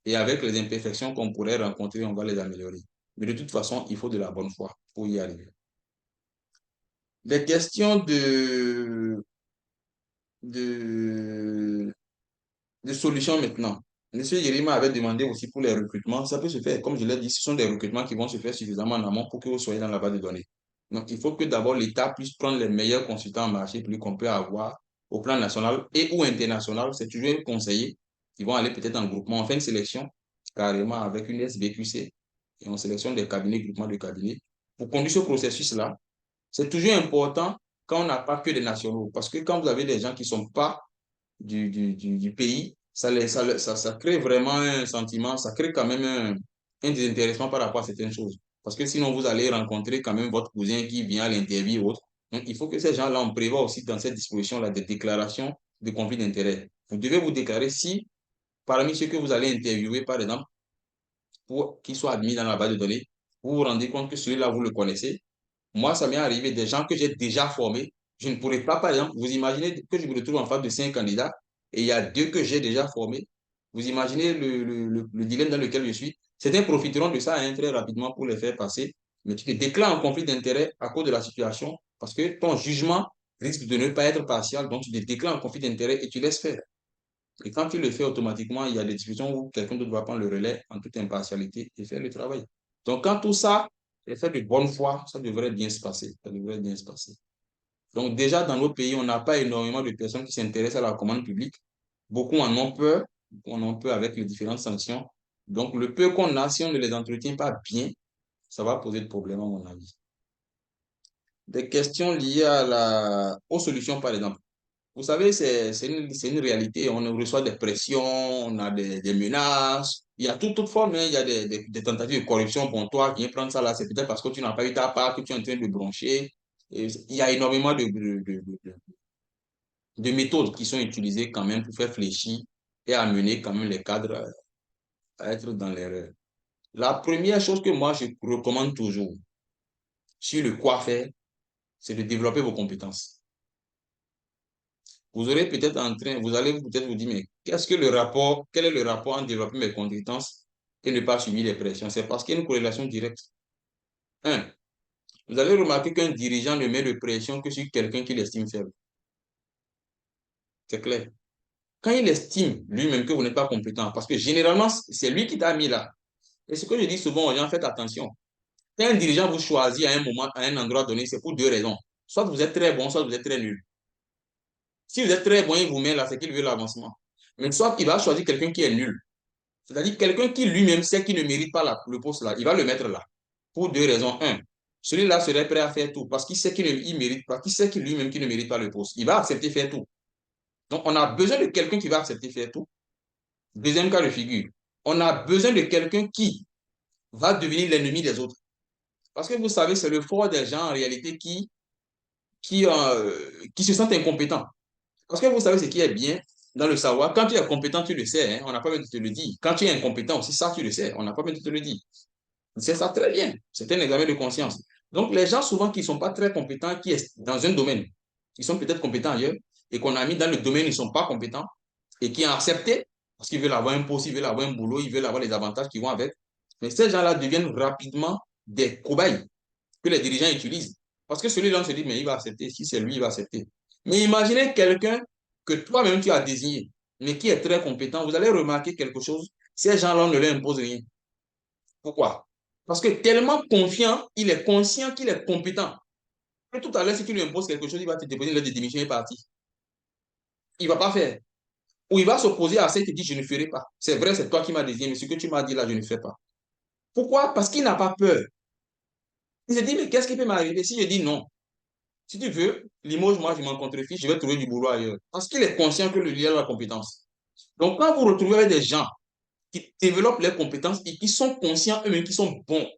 Et avec les imperfections qu'on pourrait rencontrer, on va les améliorer. Mais de toute façon, il faut de la bonne foi pour y arriver. Les questions de, de solutions maintenant. Monsieur Yerima avait demandé aussi pour les recrutements. Ça peut se faire, comme je l'ai dit, ce sont des recrutements qui vont se faire suffisamment en amont pour que vous soyez dans la base de données. Donc, il faut que d'abord l'État puisse prendre les meilleurs consultants en marché plus qu'on peut avoir au plan national et ou international. C'est toujours un conseiller qui vont aller peut-être en groupement. On fait une sélection carrément avec une SBQC et on sélectionne des cabinets, groupements de cabinets. Pour conduire ce processus-là, c'est toujours important quand on n'a pas que des nationaux. Parce que quand vous avez des gens qui ne sont pas du pays, ça crée vraiment un sentiment, ça crée quand même un désintéressement par rapport à certaines choses. Parce que sinon, vous allez rencontrer quand même votre cousin qui vient à l'interview ou autre. Donc, il faut que ces gens-là, on prévoit aussi dans cette disposition-là des déclarations de conflit d'intérêt. Vous devez vous déclarer si, parmi ceux que vous allez interviewer, par exemple, pour qu'ils soient admis dans la base de données, vous vous rendez compte que celui-là, vous le connaissez. Moi, ça m'est arrivé des gens que j'ai déjà formés. Je ne pourrais pas, par exemple, vous imaginez que je me retrouve en face de 5 candidats et il y a 2 que j'ai déjà formés. Vous imaginez le dilemme dans lequel je suis. Certains profiteront de ça très rapidement pour les faire passer, mais tu te déclares en conflit d'intérêt à cause de la situation parce que ton jugement risque de ne pas être partial, donc tu te déclares en conflit d'intérêt et tu laisses faire. Et quand tu le fais automatiquement, il y a des discussions où quelqu'un d'autre va prendre le relais en toute impartialité et faire le travail. Donc, quand tout ça est fait de bonne foi, ça devrait bien se passer. Ça devrait bien se passer. Donc, déjà, dans nos pays, on n'a pas énormément de personnes qui s'intéressent à la commande publique. Beaucoup en ont peur. Beaucoup en ont peur avec les différentes sanctions. Donc, le peu qu'on a, si on ne les entretient pas bien, ça va poser de problèmes, à mon avis. Des questions liées aux solutions, par exemple. Vous savez, c'est une réalité. On reçoit des pressions, on a des menaces. Il y a toute forme, hein. Il y a des tentatives de corruption. Bon, toi, viens prendre ça là, c'est peut-être parce que tu n'as pas eu ta part, que tu es en train de broncher. Et il y a énormément de méthodes qui sont utilisées quand même pour faire fléchir et amener quand même les cadres à être dans l'erreur. La première chose que moi, je recommande toujours sur le quoi faire, c'est de développer vos compétences. Vous aurez peut-être vous allez peut-être vous dire, mais quel est le rapport entre développer mes compétences et ne pas subir les pressions? C'est parce qu'il y a une corrélation directe. Un, vous allez remarquer qu'un dirigeant ne met de pression que sur quelqu'un qu'il estime faible. C'est clair. Quand il estime lui-même que vous n'êtes pas compétent, parce que généralement, c'est lui qui t'a mis là. Et ce que je dis souvent aux gens, faites attention. Quand un dirigeant vous choisit à un moment, à un endroit donné, c'est pour 2 raisons. Soit vous êtes très bon, soit vous êtes très nul. Si vous êtes très bon, il vous met là, c'est qu'il veut l'avancement. Mais soit il va choisir quelqu'un qui est nul. C'est-à-dire quelqu'un qui lui-même sait qu'il ne mérite pas le poste là, il va le mettre là. Pour 2 raisons. Un, celui-là serait prêt à faire tout parce qu'il sait qu'il ne mérite pas, qu'il sait qu'il lui-même qu'il ne mérite pas le poste. Il va accepter faire tout. Donc, on a besoin de quelqu'un qui va accepter faire tout. Deuxième cas de figure, on a besoin de quelqu'un qui va devenir l'ennemi des autres. Parce que vous savez, c'est le fort des gens en réalité qui se sentent incompétents. Parce que vous savez ce qui est bien dans le savoir. Quand tu es compétent, tu le sais. Hein, on n'a pas besoin de te le dire. Quand tu es incompétent aussi, ça, tu le sais. On n'a pas besoin de te le dire. C'est ça très bien. C'est un examen de conscience. Donc, les gens souvent qui ne sont pas très compétents, qui est dans un domaine, ils sont peut-être compétents ailleurs, et qu'on a mis dans le domaine, ils ne sont pas compétents, et qui ont accepté, parce qu'ils veulent avoir un poste, ils veulent avoir un boulot, ils veulent avoir les avantages qui vont avec. Mais ces gens-là deviennent rapidement des cobayes que les dirigeants utilisent. Parce que celui-là, on se dit, mais il va accepter, si c'est lui, il va accepter. Mais imaginez quelqu'un que toi-même tu as désigné, mais qui est très compétent, vous allez remarquer quelque chose, ces gens-là ne leur imposent rien. Pourquoi? Parce que tellement confiant, il est conscient qu'il est compétent. Et tout à l'heure, si tu lui imposes quelque chose, il va te déposer une lettre de démission et partir. Il ne va pas faire. Ou il va s'opposer à ça et te dire, je ne ferai pas. C'est vrai, c'est toi qui m'as désigné, mais ce que tu m'as dit là, je ne fais pas. Pourquoi? Parce qu'il n'a pas peur. Il se dit, mais qu'est-ce qui peut m'arriver si je dis non? Si tu veux, Limoges, moi, je m'en contrefiche, je vais trouver du boulot ailleurs. Parce qu'il est conscient que le lien a la compétence. Donc, quand vous retrouvez avec des gens qui développent leurs compétences et qui sont conscients eux-mêmes, qui sont bons,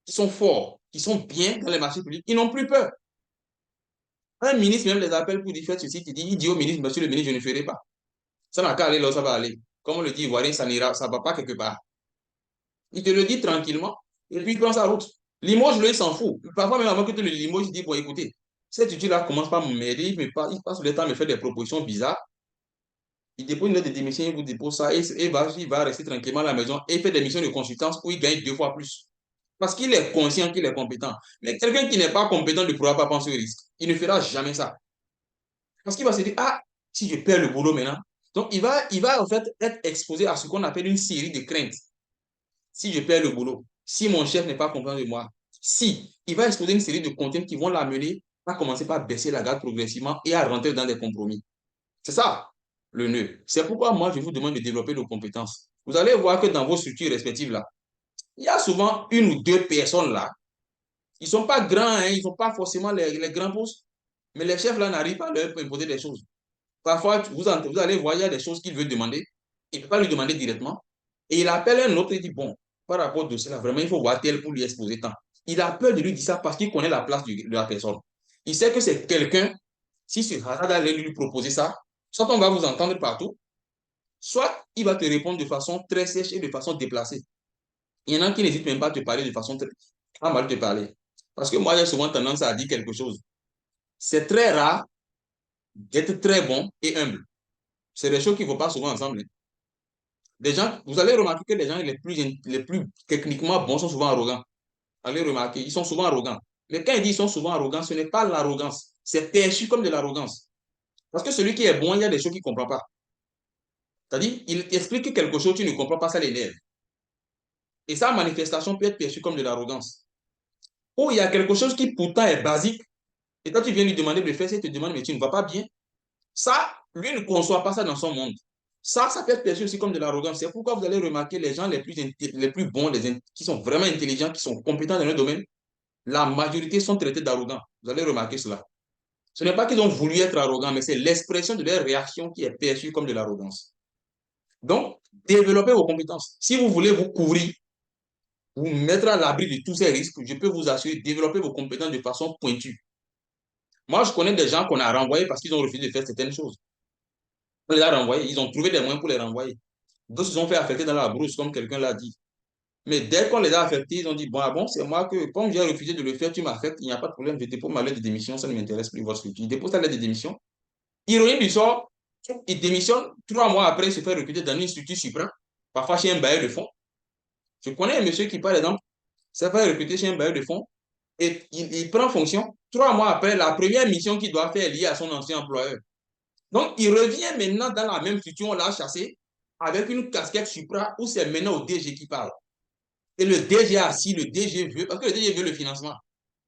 qui sont forts, qui sont bien dans les marchés publics, ils n'ont plus peur. Un ministre même les appelle pour dire faites ceci, il dit au ministre, monsieur le ministre, je ne ferai pas. Ça n'a qu'à aller là, ça va aller. Comme on le dit, Ivoirien, ça n'ira, ça ne va pas quelque part. Il te le dit tranquillement et puis il prend sa route. Limoges, lui, il s'en fout. Parfois, même avant que tu le Limoges, il dit, bon, écoutez, Cette étude-là commence par m'aider, il passe le temps à me faire des propositions bizarres. Il dépose une lettre de démission, il vous dépose ça, et il va rester tranquillement à la maison et faire des missions de consultance où il gagne 2 fois plus. Parce qu'il est conscient qu'il est compétent. Mais quelqu'un qui n'est pas compétent ne pourra pas prendre ce risque. Il ne fera jamais ça. Parce qu'il va se dire, ah, si je perds le boulot maintenant. Donc, il va en fait être exposé à ce qu'on appelle une série de craintes. Si je perds le boulot, si mon chef n'est pas content de moi, si, il va exposer une série de contraintes qui vont l'amener à commencer par baisser la garde progressivement et à rentrer dans des compromis. C'est ça, le nœud. C'est pourquoi moi, je vous demande de développer nos compétences. Vous allez voir que dans vos structures respectives, là, il y a souvent une ou deux personnes là. Ils ne sont pas grands, hein, ils n'ont pas forcément les grands postes, mais les chefs là n'arrivent pas à leur imposer des choses. Parfois, vous allez voir, il y a des choses qu'il veut demander. Il ne peut pas lui demander directement. Et il appelle un autre et dit, bon, par rapport à cela, vraiment, il faut voir tel pour lui exposer tant. Il a peur de lui dire ça parce qu'il connaît la place de la personne. Il sait que c'est quelqu'un, si ce hasard allait lui proposer ça, soit on va vous entendre partout, soit il va te répondre de façon très sèche et de façon déplacée. Il y en a qui n'hésitent même pas à te parler de façon très mal te parler. Parce que moi, j'ai souvent tendance à dire quelque chose. C'est très rare d'être très bon et humble. C'est des choses qui ne vont pas souvent ensemble. Des gens, vous allez remarquer que les gens les plus techniquement bons sont souvent arrogants. Allez remarquer, ils sont souvent arrogants. Mais quand ils disent qu'ils sont souvent arrogants, ce n'est pas l'arrogance. C'est perçu comme de l'arrogance. Parce que celui qui est bon, il y a des choses qu'il ne comprend pas. C'est-à-dire, il t'explique quelque chose, tu ne comprends pas, ça l'énerve. Et sa manifestation peut être perçue comme de l'arrogance. Ou il y a quelque chose qui pourtant est basique, et quand tu viens lui demander de le faire, il te demande, mais tu ne vas pas bien. Ça, lui ne conçoit pas ça dans son monde. Ça peut être perçu aussi comme de l'arrogance. C'est pourquoi vous allez remarquer les gens les plus bons, qui sont vraiment intelligents, qui sont compétents dans leur domaine, la majorité sont traités d'arrogants. Vous allez remarquer cela. Ce n'est pas qu'ils ont voulu être arrogants, mais c'est l'expression de leur réaction qui est perçue comme de l'arrogance. Donc, développez vos compétences. Si vous voulez vous couvrir, vous mettre à l'abri de tous ces risques, je peux vous assurer, développer vos compétences de façon pointue. Moi, je connais des gens qu'on a renvoyés parce qu'ils ont refusé de faire certaines choses. On les a renvoyés, ils ont trouvé des moyens pour les renvoyer. D'autres se sont fait affecter dans la brousse, comme quelqu'un l'a dit. Mais dès qu'on les a affectés, ils ont dit, bon, ah bon, c'est moi que, comme j'ai refusé de le faire, tu m'affectes, il n'y a pas de problème, je dépose ma lettre de démission, ça ne m'intéresse plus, votre structure. Il dépose sa lettre de démission. Ironie du sort, il démissionne, 3 mois après, il se fait recruter dans une structure suprême, parfois chez un bailleur de fonds. Je connais un monsieur qui, par exemple, s'est fait recruter chez un bailleur de fonds et il prend fonction. 3 mois après, la première mission qu'il doit faire est liée à son ancien employeur. Donc, il revient maintenant dans la même structure, on l'a chassé, avec une casquette supra où c'est maintenant au DG qui parle. Et le DG est assis, le DG veut, parce que le DG veut le financement.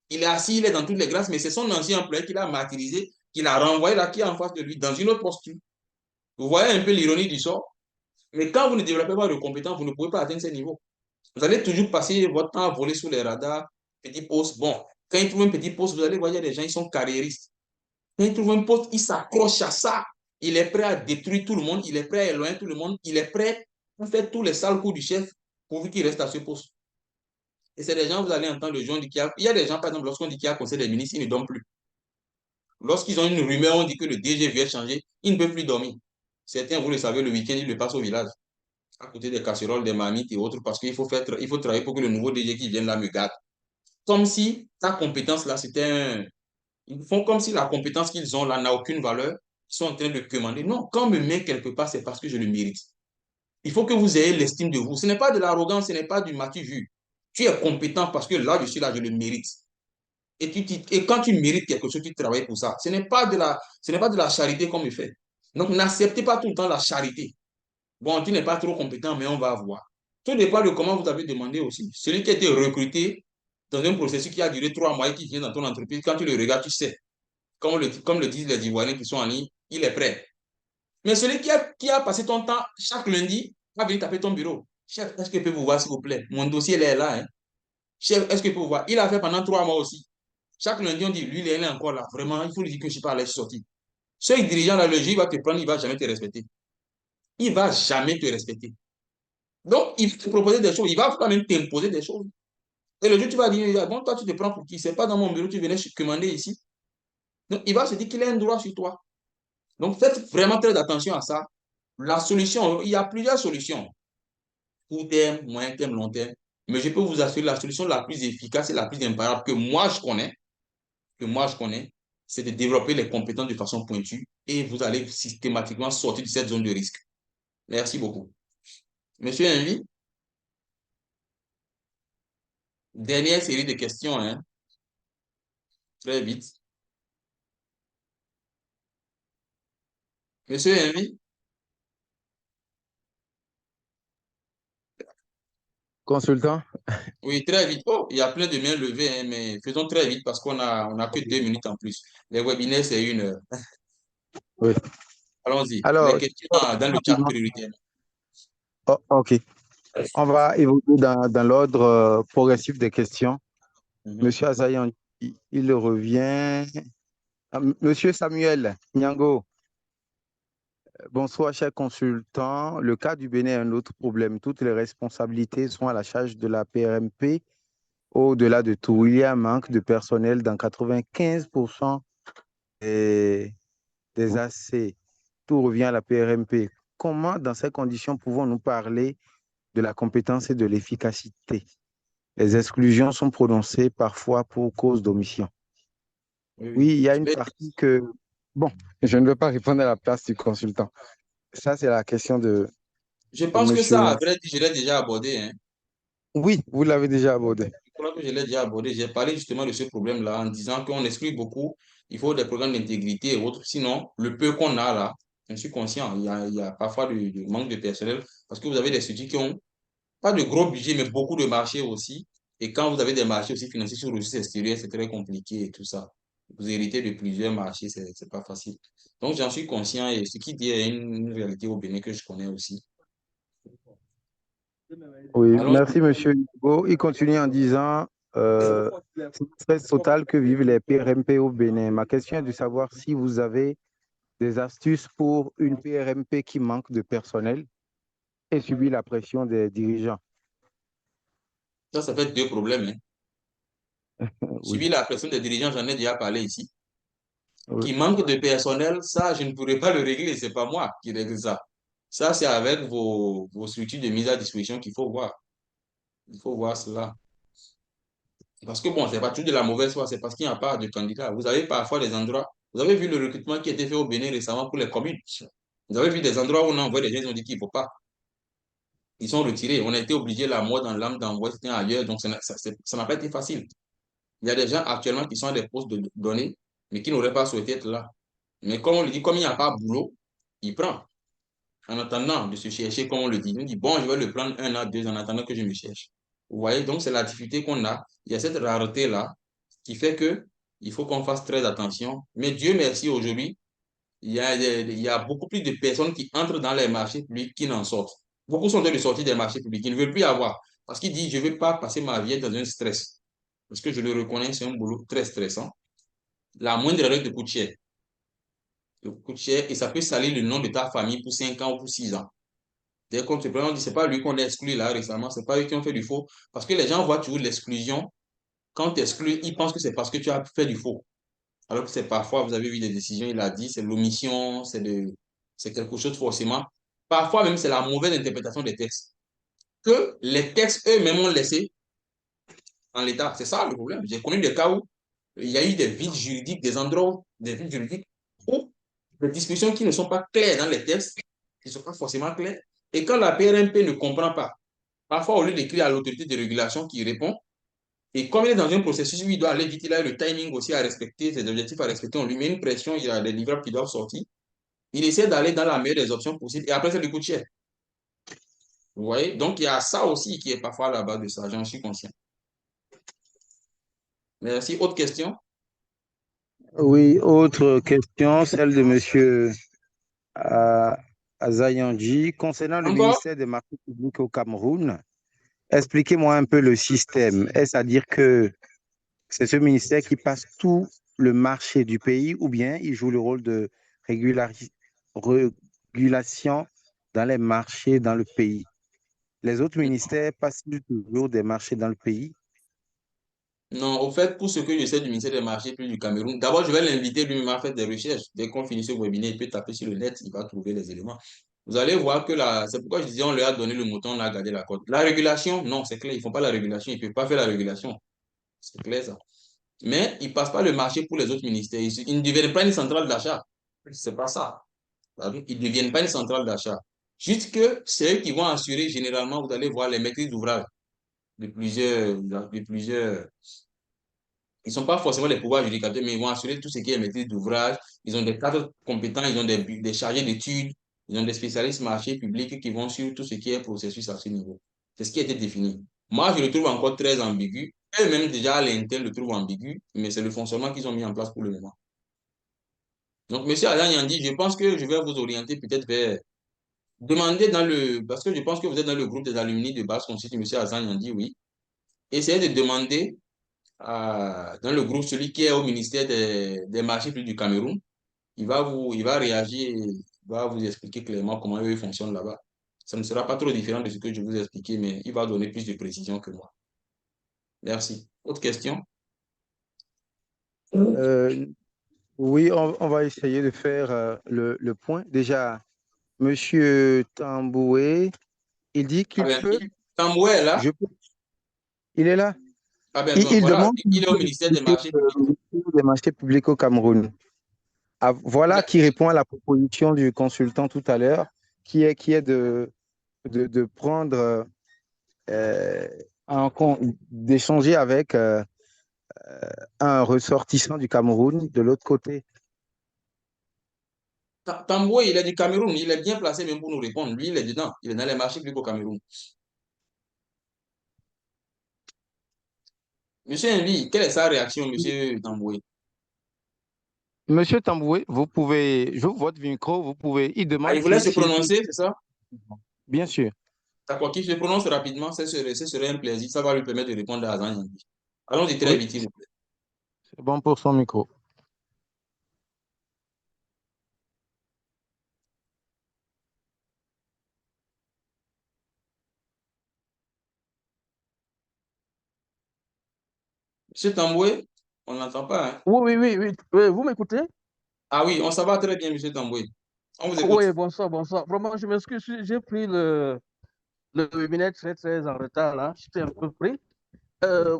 Il est assis, il est dans toutes les grâces, mais c'est son ancien employé qui l'a martyrisé, qui l'a renvoyé là, qui est en face de lui, dans une autre posture. Vous voyez un peu l'ironie du sort. Mais quand vous ne développez pas de compétences, vous ne pouvez pas atteindre ces niveaux. Vous allez toujours passer votre temps à voler sous les radars, petits postes. Bon, quand ils trouvent un petit poste, vous allez voir, il y a des gens, ils sont carriéristes. Quand ils trouvent un poste, ils s'accrochent à ça. Il est prêt à détruire tout le monde, il est prêt à éloigner tout le monde, il est prêt à faire tous les sales coups du chef pour qu'il reste à ce poste. Et c'est des gens, vous allez entendre le jour, il y a des gens, par exemple, lorsqu'on dit qu'il y a un conseil des ministres, ils ne dorment plus. Lorsqu'ils ont une rumeur, on dit que le DG vient changer, ils ne peuvent plus dormir. Certains, vous le savez, le week-end, ils le passent au village, à côté des casseroles, des marmites et autres, parce qu'il faut travailler pour que le nouveau DG qui vienne là me garde. Comme si ta compétence là, c'était un. Ils font comme si la compétence qu'ils ont là n'a aucune valeur. Ils sont en train de commander. Non, quand on me met quelque part, c'est parce que je le mérite. Il faut que vous ayez l'estime de vous. Ce n'est pas de l'arrogance, ce n'est pas du matu-vu. Tu es compétent parce que là, je suis là, je le mérite. Et quand tu mérites quelque chose, tu travailles pour ça. Ce n'est pas de la charité qu'on me fait. Donc, n'acceptez pas tout le temps la charité. Bon, tu n'es pas trop compétent, mais on va voir. Tout dépend de comment vous avez demandé aussi. Celui qui a été recruté dans un processus qui a duré 3 mois et qui vient dans ton entreprise, quand tu le regardes, tu sais. Comme le disent les Ivoiriens qui sont en ligne, il est prêt. Mais celui qui a passé ton temps chaque lundi, va venir taper ton bureau. Chef, est-ce que je peux vous voir, s'il vous plaît? Mon dossier, il est là. Hein? Chef, est-ce que je peux vous voir? Il a fait pendant 3 mois aussi. Chaque lundi, on dit, lui, il est encore là. Vraiment, il faut lui dire que je ne suis pas allé sortir. Ce dirigeant-là, le jour, il va te prendre, il ne va jamais te respecter. Il ne va jamais te respecter. Donc, il va te proposer des choses. Il va quand même t'imposer des choses. Et le jour, tu vas dire, bon, toi, tu te prends pour qui? Ce n'est pas dans mon bureau, tu venais commander ici. Donc, il va se dire qu'il a un droit sur toi. Donc, faites vraiment très attention à ça. La solution, il y a plusieurs solutions. Court terme, moyen terme, long terme. Mais je peux vous assurer, la solution la plus efficace et la plus imparable que moi, je connais, c'est de développer les compétences de façon pointue et vous allez systématiquement sortir de cette zone de risque. Merci beaucoup. Monsieur Henry, dernière série de questions, hein. Très vite. Monsieur Henry? Consultant? Oui, très vite. Oh, il y a plein de mains levées, hein, mais faisons très vite parce qu'on a que 2 minutes en plus. Les webinaires, c'est 1 heure. Oui. Allons-y. Les Alors, questions dans le chat rapidement. prioritaire. Oh, OK. On va évoluer dans l'ordre progressif des questions. Monsieur Azayan, il revient. Monsieur Samuel Nyango, bonsoir, cher consultant. Le cas du Bénin est un autre problème. Toutes les responsabilités sont à la charge de la PRMP. Au-delà de tout, il y a un manque de personnel dans 95% des AC. Tout revient à la PRMP. Comment, dans ces conditions, pouvons-nous parler de la compétence et de l'efficacité? Les exclusions sont prononcées parfois pour cause d'omission. Oui, Oui, oui. il y a une partie que... Bon, je ne veux pas répondre à la place du consultant. Ça, c'est la question de Je pense que ça, monsieur... à vrai dire, je l'ai déjà abordé, hein. Oui, vous l'avez déjà abordé. Je crois que je l'ai déjà abordé. J'ai parlé justement de ce problème-là en disant qu'on exclut beaucoup. Il faut des programmes d'intégrité et autres. Sinon, le peu qu'on a là, je suis conscient, il y a parfois du manque de personnel parce que vous avez des structures qui ont pas de gros budget, mais beaucoup de marchés aussi. Et quand vous avez des marchés aussi financiers sur le registre extérieur, c'est très compliqué et tout ça. Vous héritez de plusieurs marchés, c'est pas facile. Donc, j'en suis conscient et ce qui dit est une réalité au Bénin que je connais aussi. Oui, Allons, merci, monsieur Hugo. Il continue en disant c'est le stress total que vivent les PRMP au Bénin. Ma question est de savoir si vous avez des astuces pour une PRMP qui manque de personnel et subit la pression des dirigeants. ça fait 2 problèmes, hein. Oui, Suivi la pression des dirigeants, j'en ai déjà parlé ici. oui, Qui manque de personnel, ça, je ne pourrais pas le régler, c'est pas moi qui règle ça. Ça, c'est avec vos structures de mise à disposition qu'il faut voir. Il faut voir cela. Parce que bon, c'est pas tout de la mauvaise foi, c'est parce qu'il n'y a pas de candidats. Vous avez parfois des endroits, vous avez vu le recrutement qui a été fait au Bénin récemment pour les communes. Vous avez vu des endroits où on envoie des gens, ils ont dit qu'il ne faut pas. Ils sont retirés. On a été obligé, la mort dans l'âme, d'envoyer quelqu'un ailleurs. Donc, ça n'a pas été facile. Il y a des gens actuellement qui sont à des postes de données, mais qui n'auraient pas souhaité être là. Mais comme on le dit, comme il n'y a pas de boulot, il prend. En attendant de se chercher, comme on le dit. Il dit, bon, je vais le prendre 1 an, 2 en attendant que je me cherche. Vous voyez, donc c'est la difficulté qu'on a. Il y a cette rareté-là qui fait que il faut qu'on fasse très attention. Mais Dieu merci, aujourd'hui, il y a beaucoup plus de personnes qui entrent dans les marchés publics qui n'en sortent. Beaucoup sont de sortir des marchés publics. Ils ne veulent plus avoir. Parce qu'ils disent, je ne veux pas passer ma vie dans un stress. Parce que je le reconnais, c'est un boulot très stressant. La moindre erreur te coûte cher. Te coûte cher et ça peut salir le nom de ta famille pour 5 ans ou pour 6 ans. Dès qu'on te prend, on dit, c'est pas lui qu'on a exclu là récemment, c'est pas eux qui ont fait du faux. Parce que les gens voient toujours l'exclusion. Quand tu exclus, ils pensent que c'est parce que tu as fait du faux. Alors que c'est parfois, vous avez vu des décisions, il a dit, c'est l'omission, c'est quelque chose forcément. Parfois même, c'est la mauvaise interprétation des textes. Que les textes eux-mêmes ont laissé en l'état. C'est ça le problème. J'ai connu des cas où il y a eu des vides juridiques, des endroits, des vides juridiques où des dispositions qui ne sont pas claires dans les textes, qui ne sont pas forcément claires. Et quand la PRMP ne comprend pas, parfois, au lieu d'écrire à l'autorité de régulation qui répond, et comme il est dans un processus où il doit aller vite, il a le timing aussi à respecter, ses objectifs à respecter, on lui met une pression, il y a des livrables qui doivent sortir. Il essaie d'aller dans la meilleure des options possibles et après, ça lui coûte cher. Vous voyez? Donc, il y a ça aussi qui est parfois à la base de ça, j'en suis conscient. Merci. Autre question? oui. Autre question, celle de monsieur Azayandji. Concernant le Encore? ministère des Marchés publics au Cameroun, expliquez-moi un peu le système. Est-ce à dire que c'est ce ministère qui passe tout le marché du pays ou bien il joue le rôle de régulation dans les marchés dans le pays? Les autres ministères passent-ils toujours des marchés dans le pays? Non, au fait, pour ce que je sais du ministère des Marchés publics du Cameroun, d'abord, je vais l'inviter lui-même à faire des recherches. Dès qu'on finit ce webinaire, il peut taper sur le net, il va trouver les éléments. Vous allez voir que c'est pourquoi je disais, on leur a donné le mouton, on a gardé la côte. La régulation, non, c'est clair, ils ne font pas la régulation, ils ne peuvent pas faire la régulation. C'est clair, ça. Mais ils ne passent pas le marché pour les autres ministères. Ils ne deviennent pas une centrale d'achat. C'est pas ça. Ils ne deviennent pas une centrale d'achat. Juste que c'est eux qui vont assurer, généralement, vous allez voir les maîtrises d'ouvrage de plusieurs. Ils ne sont pas forcément les pouvoirs judicateurs, mais ils vont assurer tout ce qui est maîtrise d'ouvrage. Ils ont des cadres compétents, ils ont des chargés d'études, ils ont des spécialistes marché public qui vont sur tout ce qui est processus à ce niveau. C'est ce qui a été défini. Moi, je le trouve encore très ambigu. Eux-mêmes, déjà, à l'interne, le trouvent ambigu, mais c'est le fonctionnement qu'ils ont mis en place pour le moment. Donc, M. Alain Yandi, je pense que je vais vous orienter peut-être vers demander parce que je pense que vous êtes dans le groupe des alumni de base constitué M. Azan Yandi, oui. Essayez de demander dans le groupe, celui qui est au ministère des marchés publics du Cameroun, il va réagir, il va vous expliquer clairement comment eux fonctionnent là-bas. Ça ne sera pas trop différent de ce que je vous ai expliqué, mais il va donner plus de précision que moi. Merci. Autre question? Oui, on va essayer de faire le point. Déjà, Monsieur Tamboué, il dit Ah qu'il ben, peut. Tamboué est là. Il est là. Ah ben, Il voilà, demande il est au ministère des marchés le publics. ministère des marchés publics au Cameroun. Ah, voilà qui répond à la proposition du consultant tout à l'heure, qui est de prendre en compte, d'échanger avec un ressortissant du Cameroun de l'autre côté. Tamboué, il est du Cameroun, il est bien placé même pour nous répondre. Lui, il est dedans, il est dans les marchés publics au Cameroun. Monsieur Envy, quelle est sa réaction, monsieur Tamboué? Monsieur Tamboué, vous pouvez, j'ouvre votre micro, vous pouvez, il Ah, demande il voulait se s'il peut. prononcer, c'est ça? Bien sûr. D'accord, qu'il se prononce rapidement, ce serait un plaisir. Ça va lui permettre de répondre à Azan Yandi. Allons-y très Oui, vite, s'il vous plaît. c'est bon pour son micro. Monsieur Tamboué, on n'entend pas, hein? Oui, oui, oui, oui. Vous m'écoutez? Ah oui, on ça va très bien, monsieur Tamboué. On vous écoute. Oui, bonsoir, bonsoir. Vraiment, je m'excuse, j'ai pris le webinaire très, très en retard, là. J'étais un peu pris.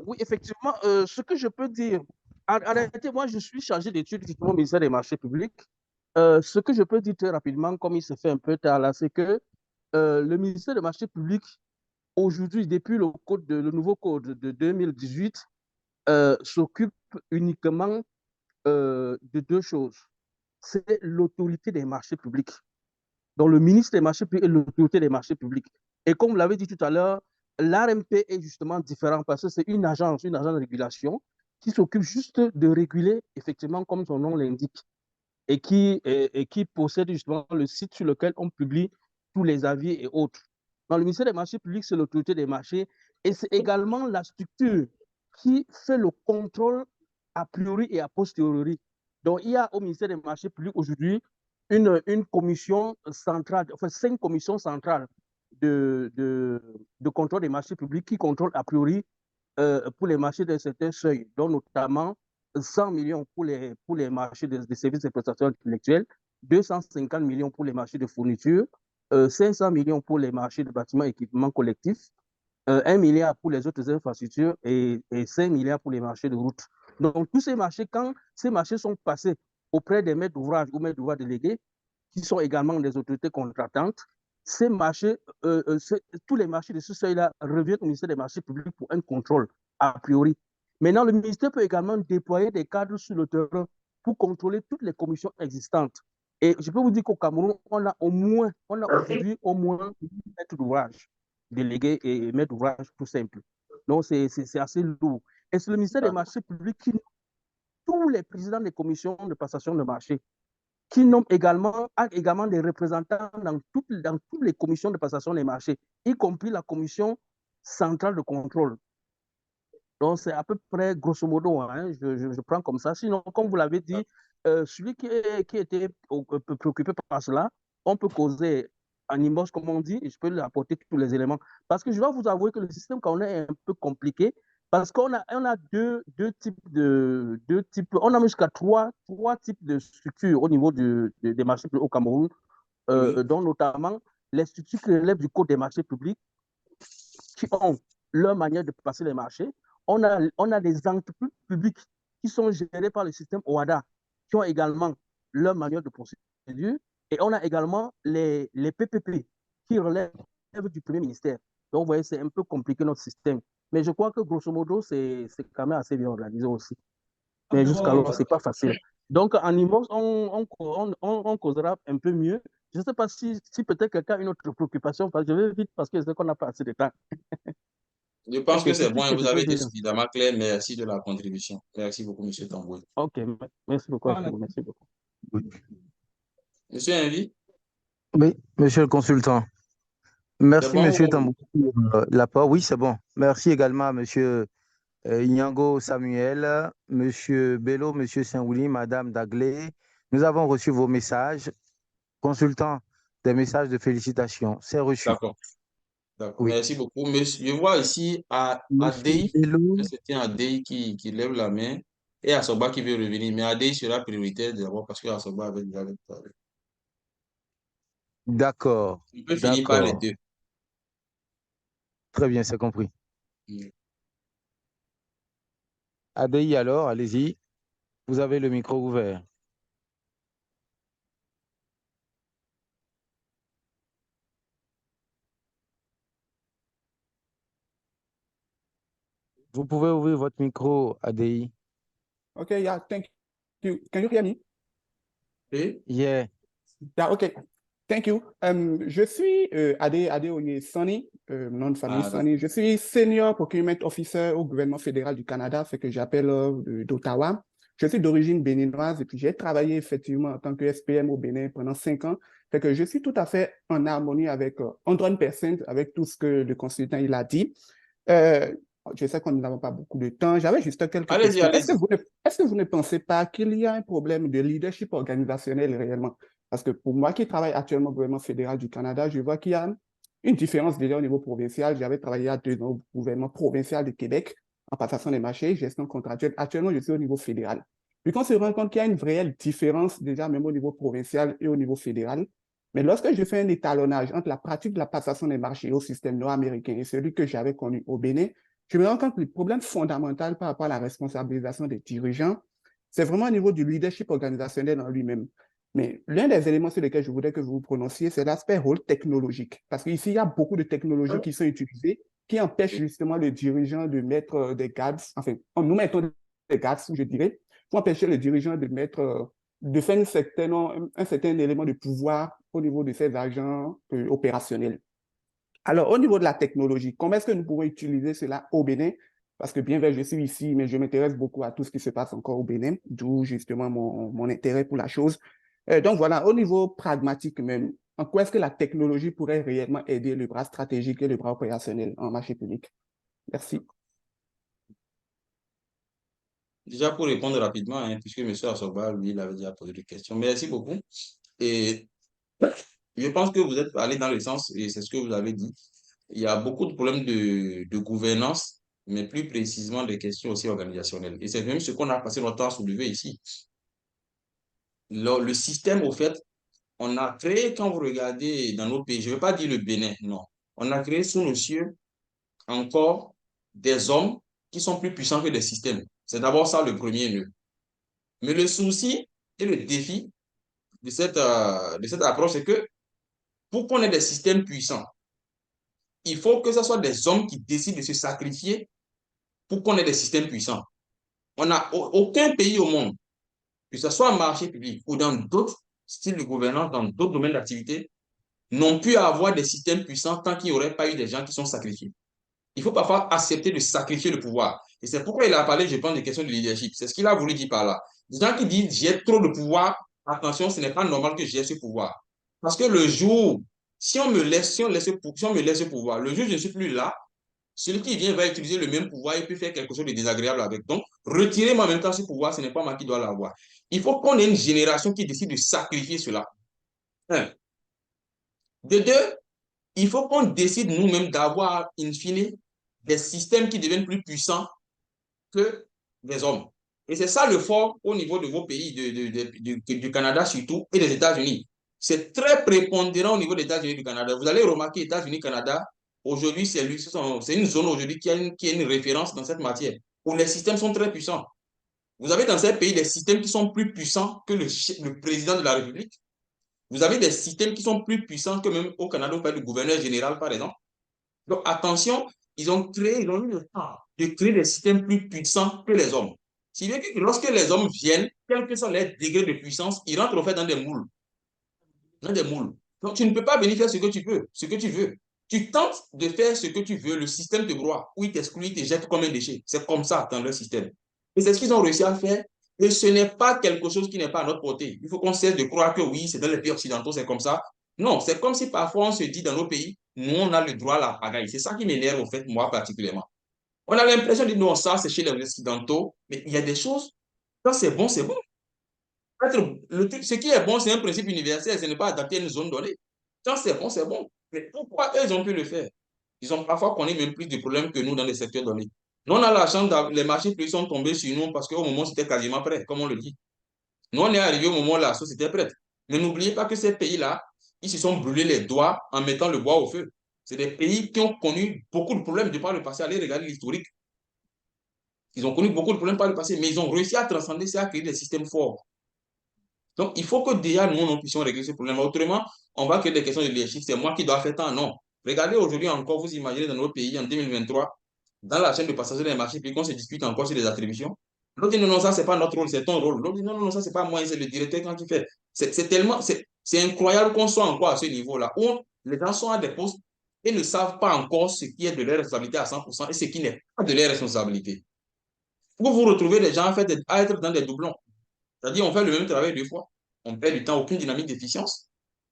Oui, effectivement, ce que je peux dire, en réalité, moi, je suis chargé d'études justement au ministère des Marchés publics. Ce que je peux dire très rapidement, comme il se fait un peu tard là, c'est que le ministère des Marchés publics, aujourd'hui, depuis le nouveau code de 2018, s'occupe uniquement de deux choses. C'est l'autorité des marchés publics. Donc, le ministre des marchés publics et l'autorité des marchés publics. Et comme vous l'avez dit tout à l'heure, l'ARMP est justement différent parce que c'est une agence de régulation qui s'occupe juste de réguler, effectivement, comme son nom l'indique, et qui possède justement le site sur lequel on publie tous les avis et autres. Dans le ministère des marchés publics, c'est l'autorité des marchés et c'est également la structure qui fait le contrôle a priori et a posteriori. Donc, il y a au ministère des marchés publics aujourd'hui une commission centrale, enfin 5 commissions centrales de contrôle des marchés publics qui contrôlent a priori pour les marchés d'un certain seuil, dont notamment 100 millions pour les marchés de services et prestations intellectuelles, 250 millions pour les marchés de fourniture, 500 millions pour les marchés de bâtiments et équipements collectifs, 1 milliard pour les autres infrastructures et 5 milliards pour les marchés de route. Donc, tous ces marchés, quand ces marchés sont passés auprès des maîtres d'ouvrage ou maîtres d'ouvrage délégués, qui sont également des autorités contratantes, ces marchés, tous les marchés de ce seuil-là reviennent au ministère des marchés publics pour un contrôle a priori. Maintenant, le ministère peut également déployer des cadres sur le terrain pour contrôler toutes les commissions existantes. Et je peux vous dire qu'au Cameroun, on a aujourd'hui au moins 8 maîtres d'ouvrage délégués et maîtres d'ouvrage tout simple. Donc, c'est assez lourd. Et c'est le ministère des marchés publics qui nomme tous les présidents des commissions de passation de marché, qui nomme également des représentants dans toutes les commissions de passation des marchés, y compris la commission centrale de contrôle. Donc, c'est à peu près, grosso modo, hein, je prends comme ça. Sinon, comme vous l'avez dit, celui qui était préoccupé par cela, on peut causer en immos, comme on dit, et je peux lui apporter tous les éléments. Parce que je dois vous avouer que le système qu'on a est un peu compliqué, parce qu'on a deux types, on a jusqu'à trois types de structures au niveau des marchés publics au Cameroun, Oui. dont notamment les structures qui relèvent du Code des marchés publics, qui ont leur manière de passer les marchés. On a des entreprises publiques qui sont gérés par le système OHADA, qui ont également leur manuel de procédure. Et on a également les PPP qui relèvent du Premier ministère. Donc, vous voyez, c'est un peu compliqué notre système. Mais je crois que grosso modo, c'est quand même assez bien organisé aussi. Mais jusqu'alors, ce n'est pas facile. Donc, en IMOX, on causera un peu mieux. Je ne sais pas si peut-être quelqu'un a une autre préoccupation, parce que je vais vite parce que je sais qu'on n'a pas assez de temps. Je pense que c'est bon et vous avez été dire. suffisamment clair. Merci de la contribution. Merci beaucoup, M. Tamboué. OK, merci beaucoup. Merci beaucoup. Oui. Monsieur Envy? Oui, monsieur le consultant. Merci, bon, monsieur Tambou, pour l'apport. Oui, c'est bon. Merci également à monsieur Nyango Samuel, monsieur Bello, monsieur Saint-Willy, madame Daglé. Nous avons reçu vos messages. Consultant, des messages de félicitations. C'est reçu. D'accord. D'accord. Oui. Merci beaucoup. Monsieur, je vois ici Adei, c'était Adei qui lève la main et Asoba qui veut revenir. Mais Adei sera prioritaire d'abord parce que Asoba avait déjà parlé. D'accord. On peut finir par les deux. Très bien, c'est compris. Adei, alors, allez-y. Vous avez le micro ouvert. Vous pouvez ouvrir votre micro, Adei. Okay, yeah, thank you. Can you hear me? Oui. Yeah. Yeah, okay. Thank you. Je suis Adeoye Sani, nom de famille Sani. Je suis Senior Procurement Officer au gouvernement fédéral du Canada, ce que j'appelle d'Ottawa. Je suis d'origine béninoise et puis j'ai travaillé effectivement en tant que SPM au Bénin pendant 5 ans. Fait que je suis tout à fait en harmonie avec 100% avec tout ce que le consultant il a dit. Je sais qu'on n'a pas beaucoup de temps. J'avais juste quelques questions. Est-ce que vous ne pensez pas qu'il y a un problème de leadership organisationnel réellement? Parce que pour moi qui travaille actuellement au gouvernement fédéral du Canada, je vois qu'il y a une différence déjà au niveau provincial. J'avais travaillé à 2 ans au gouvernement provincial du Québec en passation des marchés, gestion contractuelle. Actuellement, je suis au niveau fédéral. Puis on se rend compte qu'il y a une réelle différence déjà même au niveau provincial et au niveau fédéral. Mais lorsque je fais un étalonnage entre la pratique de la passation des marchés au système nord-américain et celui que j'avais connu au Bénin, je me rends compte que le problème fondamental par rapport à la responsabilisation des dirigeants, c'est vraiment au niveau du leadership organisationnel en lui-même. Mais l'un des éléments sur lesquels je voudrais que vous vous prononciez, c'est l'aspect rôle technologique. Parce qu'ici, il y a beaucoup de technologies qui sont utilisées qui empêchent justement le dirigeant de mettre des gags, enfin, nous mettons des gags, je dirais, pour empêcher le dirigeant de faire un certain élément de pouvoir au niveau de ses agents opérationnels. Alors, au niveau de la technologie, comment est-ce que nous pouvons utiliser cela au Bénin? Parce que bien vrai, je suis ici, mais je m'intéresse beaucoup à tout ce qui se passe encore au Bénin, d'où justement mon intérêt pour la chose. Donc voilà, au niveau pragmatique même, en quoi est-ce que la technologie pourrait réellement aider le bras stratégique et le bras opérationnel en marché public? Merci. Déjà pour répondre rapidement, hein, puisque M. Assoba, lui, il avait déjà posé des questions. Merci beaucoup. Et je pense que vous êtes allé dans le sens, et c'est ce que vous avez dit, il y a beaucoup de problèmes de gouvernance, mais plus précisément des questions aussi organisationnelles. Et c'est même ce qu'on a passé notre temps à soulever ici. Le système, au fait, on a créé, quand vous regardez dans nos pays, je ne veux pas dire le Bénin, non. On a créé sous nos cieux encore des hommes qui sont plus puissants que des systèmes. C'est d'abord ça le premier nœud. Mais le souci et le défi de cette approche, c'est que pour qu'on ait des systèmes puissants, il faut que ce soit des hommes qui décident de se sacrifier pour qu'on ait des systèmes puissants. On n'a aucun pays au monde, que ce soit en marché public ou dans d'autres styles de gouvernance, dans d'autres domaines d'activité, n'ont pu avoir des systèmes puissants tant qu'il n'y aurait pas eu des gens qui sont sacrifiés. Il faut parfois accepter de sacrifier le pouvoir. Et c'est pourquoi il a parlé, je pense, des questions de leadership. C'est ce qu'il a voulu dire par là. Des gens qui disent, j'ai trop de pouvoir, attention, ce n'est pas normal que j'ai ce pouvoir. Parce que le jour, si on me laisse ce pouvoir, le jour où je ne suis plus là, celui qui vient va utiliser le même pouvoir et peut faire quelque chose de désagréable avec. Donc, retirez-moi en même temps ce pouvoir, ce n'est pas moi qui dois l'avoir. Il faut qu'on ait une génération qui décide de sacrifier cela. Un. De deux, il faut qu'on décide nous-mêmes d'avoir, in fine, des systèmes qui deviennent plus puissants que des hommes. Et c'est ça le fort au niveau de vos pays, du Canada surtout, et des États-Unis. C'est très prépondérant au niveau des États-Unis et du Canada. Vous allez remarquer, États-Unis, Canada, aujourd'hui, c'est une zone aujourd'hui qui a une référence dans cette matière, où les systèmes sont très puissants. Vous avez dans ces pays des systèmes qui sont plus puissants que le président de la République. Vous avez des systèmes qui sont plus puissants que même au Canada, vous parlez du gouverneur général, par exemple. Donc, attention, ils ont eu le temps de créer des systèmes plus puissants que les hommes. Si bien que lorsque les hommes viennent, quel que soit leur degré de puissance, ils rentrent en fait dans des moules. Dans des moules. Donc, tu ne peux pas venir faire ce que tu peux, ce que tu veux. Tu tentes de faire ce que tu veux, le système te broie, ou il t'exclut, il te jette comme un déchet. C'est comme ça dans leur système. Et c'est ce qu'ils ont réussi à faire. Et ce n'est pas quelque chose qui n'est pas à notre portée. Il faut qu'on cesse de croire que oui, c'est dans les pays occidentaux, c'est comme ça. Non, c'est comme si parfois on se dit dans nos pays, nous, on a le droit à la pagaille. C'est ça qui m'énerve, au fait, moi particulièrement. On a l'impression de dire non, ça, c'est chez les occidentaux, mais il y a des choses, quand c'est bon, c'est bon. Ce qui est bon, c'est un principe universel, ce n'est pas adapté à une zone donnée. Quand c'est bon, c'est bon. Mais pourquoi eux, ils ont pu le faire? Ils ont parfois connu même plus de problèmes que nous dans les secteurs donnés. Nous, on a la chance, les marchés publics sont tombés sur nous parce qu'au moment, c'était quasiment prêt, comme on le dit. Nous, on est arrivé au moment où la sauce était prête. Mais n'oubliez pas que ces pays-là, ils se sont brûlés les doigts en mettant le bois au feu. C'est des pays qui ont connu beaucoup de problèmes de par le passé. Allez regarder l'historique. Ils ont connu beaucoup de problèmes par le passé, mais ils ont réussi à transcender ça, à créer des systèmes forts. Donc, il faut que déjà, nous puissions régler ce problème. Autrement, on va créer des questions de leadership. C'est moi qui dois faire tant. Non. Regardez aujourd'hui encore, vous imaginez dans notre pays, en 2023, dans la chaîne de passation des marchés, puis qu'on se discute encore sur les attributions. L'autre dit non, non, ça, c'est pas notre rôle, c'est ton rôle. L'autre dit non, non, ça, c'est pas moi, c'est le directeur quand tu fais. C'est tellement, c'est incroyable qu'on soit encore à ce niveau-là, où les gens sont à des postes et ne savent pas encore ce qui est de leur responsabilité à 100% et ce qui n'est pas de leur responsabilité. Vous vous retrouvez les gens à être dans des doublons. C'est-à-dire, on fait le même travail deux fois. On perd du temps, aucune dynamique d'efficience.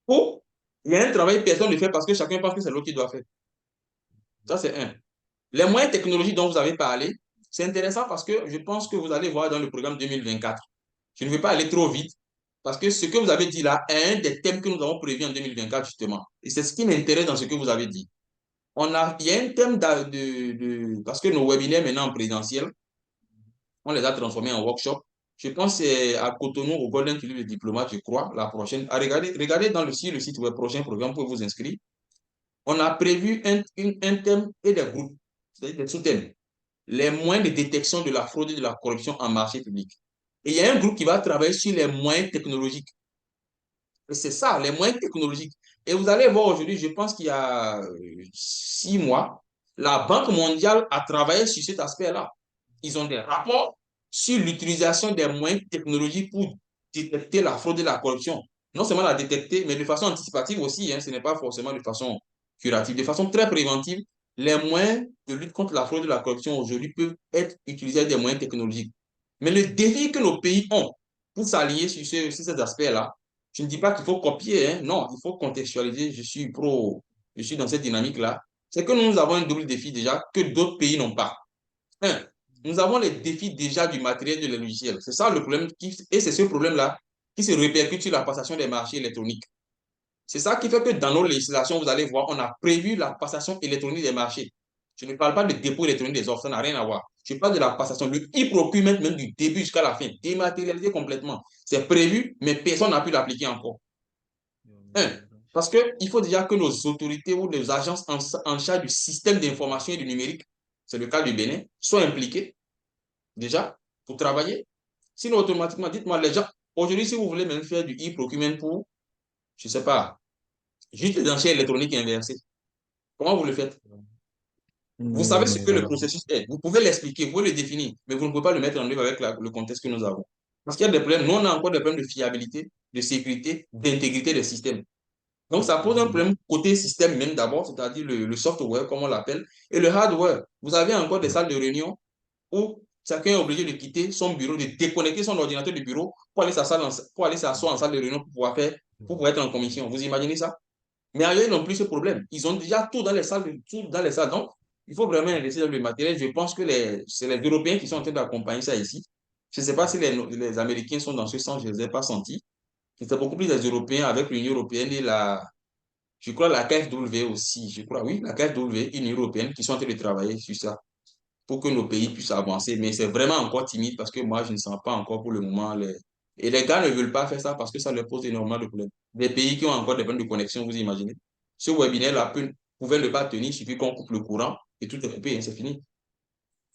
Ou il y a un travail, personne ne fait parce que chacun pense que c'est l'autre qui doit faire. Ça, c'est un. Les moyens technologiques dont vous avez parlé, c'est intéressant parce que je pense que vous allez voir dans le programme 2024. Je ne vais pas aller trop vite parce que ce que vous avez dit là est un des thèmes que nous avons prévu en 2024, justement. Et c'est ce qui m'intéresse dans ce que vous avez dit. Il y a un thème parce que nos webinaires maintenant en présentiel, on les a transformés en workshop. Je pense que c'est à Cotonou, au Golden Tulip de Diplomate, je crois, la prochaine. Regardez dans le site web, prochain programme, pour vous inscrire. On a prévu un thème et des groupes, c'est-à-dire des sous-thèmes. Les moyens de détection de la fraude et de la corruption en marché public. Et il y a un groupe qui va travailler sur les moyens technologiques. Et c'est ça, les moyens technologiques. Et vous allez voir aujourd'hui, je pense qu'il y a 6 mois, la Banque mondiale a travaillé sur cet aspect-là. Ils ont des rapports sur l'utilisation des moyens technologiques pour détecter la fraude et la corruption. Non seulement la détecter, mais de façon anticipative aussi. Ce n'est pas forcément de façon curative. De façon très préventive, les moyens de lutte contre la fraude et la corruption aujourd'hui peuvent être utilisés avec des moyens technologiques. Mais le défi que nos pays ont pour s'allier sur ces aspects-là, je ne dis pas qu'il faut copier, non, il faut contextualiser. Je suis dans cette dynamique-là. C'est que nous avons un double défi déjà que d'autres pays n'ont pas. Un, nous avons les défis déjà du matériel et de logiciels. C'est ça le problème, et c'est ce problème-là qui se répercute sur la passation des marchés électroniques. C'est ça qui fait que dans nos législations, vous allez voir, on a prévu la passation électronique des marchés. Je ne parle pas de dépôt électronique des offres, ça n'a rien à voir. Je parle de la passation, le e-procurement même du début jusqu'à la fin, dématérialisé complètement. C'est prévu, mais personne n'a pu l'appliquer encore. Un, parce qu'il faut déjà que nos autorités ou nos agences en charge du système d'information et du numérique, c'est le cas du Bénin, soient impliquées déjà pour travailler. Sinon, automatiquement, dites-moi, les gens, aujourd'hui, si vous voulez même faire du e-procurement pour, je ne sais pas, juste les enchères électroniques inversées, comment vous le faites? Vous savez ce que le processus est. Vous pouvez l'expliquer, vous pouvez le définir, mais vous ne pouvez pas le mettre en œuvre avec le contexte que nous avons. Parce qu'il y a des problèmes. Nous, on a encore des problèmes de fiabilité, de sécurité, d'intégrité des systèmes. Donc, ça pose un problème côté système même d'abord, c'est-à-dire le software, comme on l'appelle, et le hardware. Vous avez encore des salles de réunion où chacun est obligé de quitter son bureau, de déconnecter son ordinateur du bureau pour aller s'asseoir en salle de réunion pour pouvoir être en commission. Vous imaginez ça? Mais ailleurs, ils n'ont plus ce problème. Ils ont déjà tout dans les salles. Donc, il faut vraiment investir dans le matériel. Je pense que c'est les Européens qui sont en train d'accompagner ça ici. Je ne sais pas si les Américains sont dans ce sens, je ne les ai pas sentis. C'est beaucoup plus les Européens avec l'Union européenne et je crois la KfW aussi. Je crois, oui, la KfW et l'Union européenne qui sont en train de travailler sur ça pour que nos pays puissent avancer. Mais c'est vraiment encore timide parce que moi, je ne sens pas encore pour le moment. Et les gars ne veulent pas faire ça parce que ça leur pose énormément de problèmes. Des pays qui ont encore des problèmes de connexion, vous imaginez. Ce webinaire-là pouvait ne pas tenir, il suffit qu'on coupe le courant et tout est coupé, c'est fini.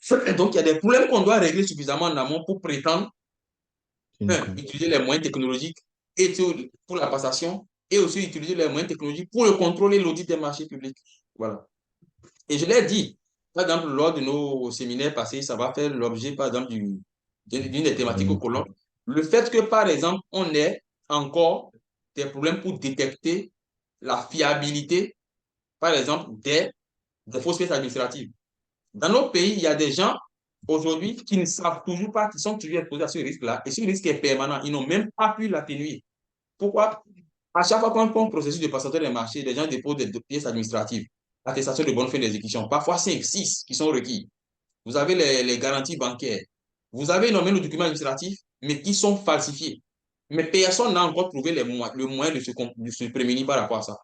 Donc, il y a des problèmes qu'on doit régler suffisamment en amont pour prétendre utiliser les moyens technologiques et pour la passation et aussi utiliser les moyens technologiques pour le contrôle et l'audit des marchés publics. Voilà. Et je l'ai dit, par exemple, lors de nos séminaires passés, ça va faire l'objet, par exemple, d'une des thématiques au colloque. Le fait que, par exemple, on ait encore des problèmes pour détecter la fiabilité, par exemple, des fausses pièces administratives. Dans nos pays, il y a des gens aujourd'hui qui ne savent toujours pas, qui sont toujours exposés à ce risque-là. Et ce risque est permanent. Ils n'ont même pas pu l'atténuer. Pourquoi? À chaque fois qu'on prend un processus de passation des marchés, les gens déposent des pièces administratives, attestation de bonne fin d'exécution, parfois 5, 6 qui sont requis. Vous avez les garanties bancaires. Vous avez énormément de documents administratifs, mais qui sont falsifiés. Mais personne n'a encore trouvé le moyen de se prémunir par rapport à ça.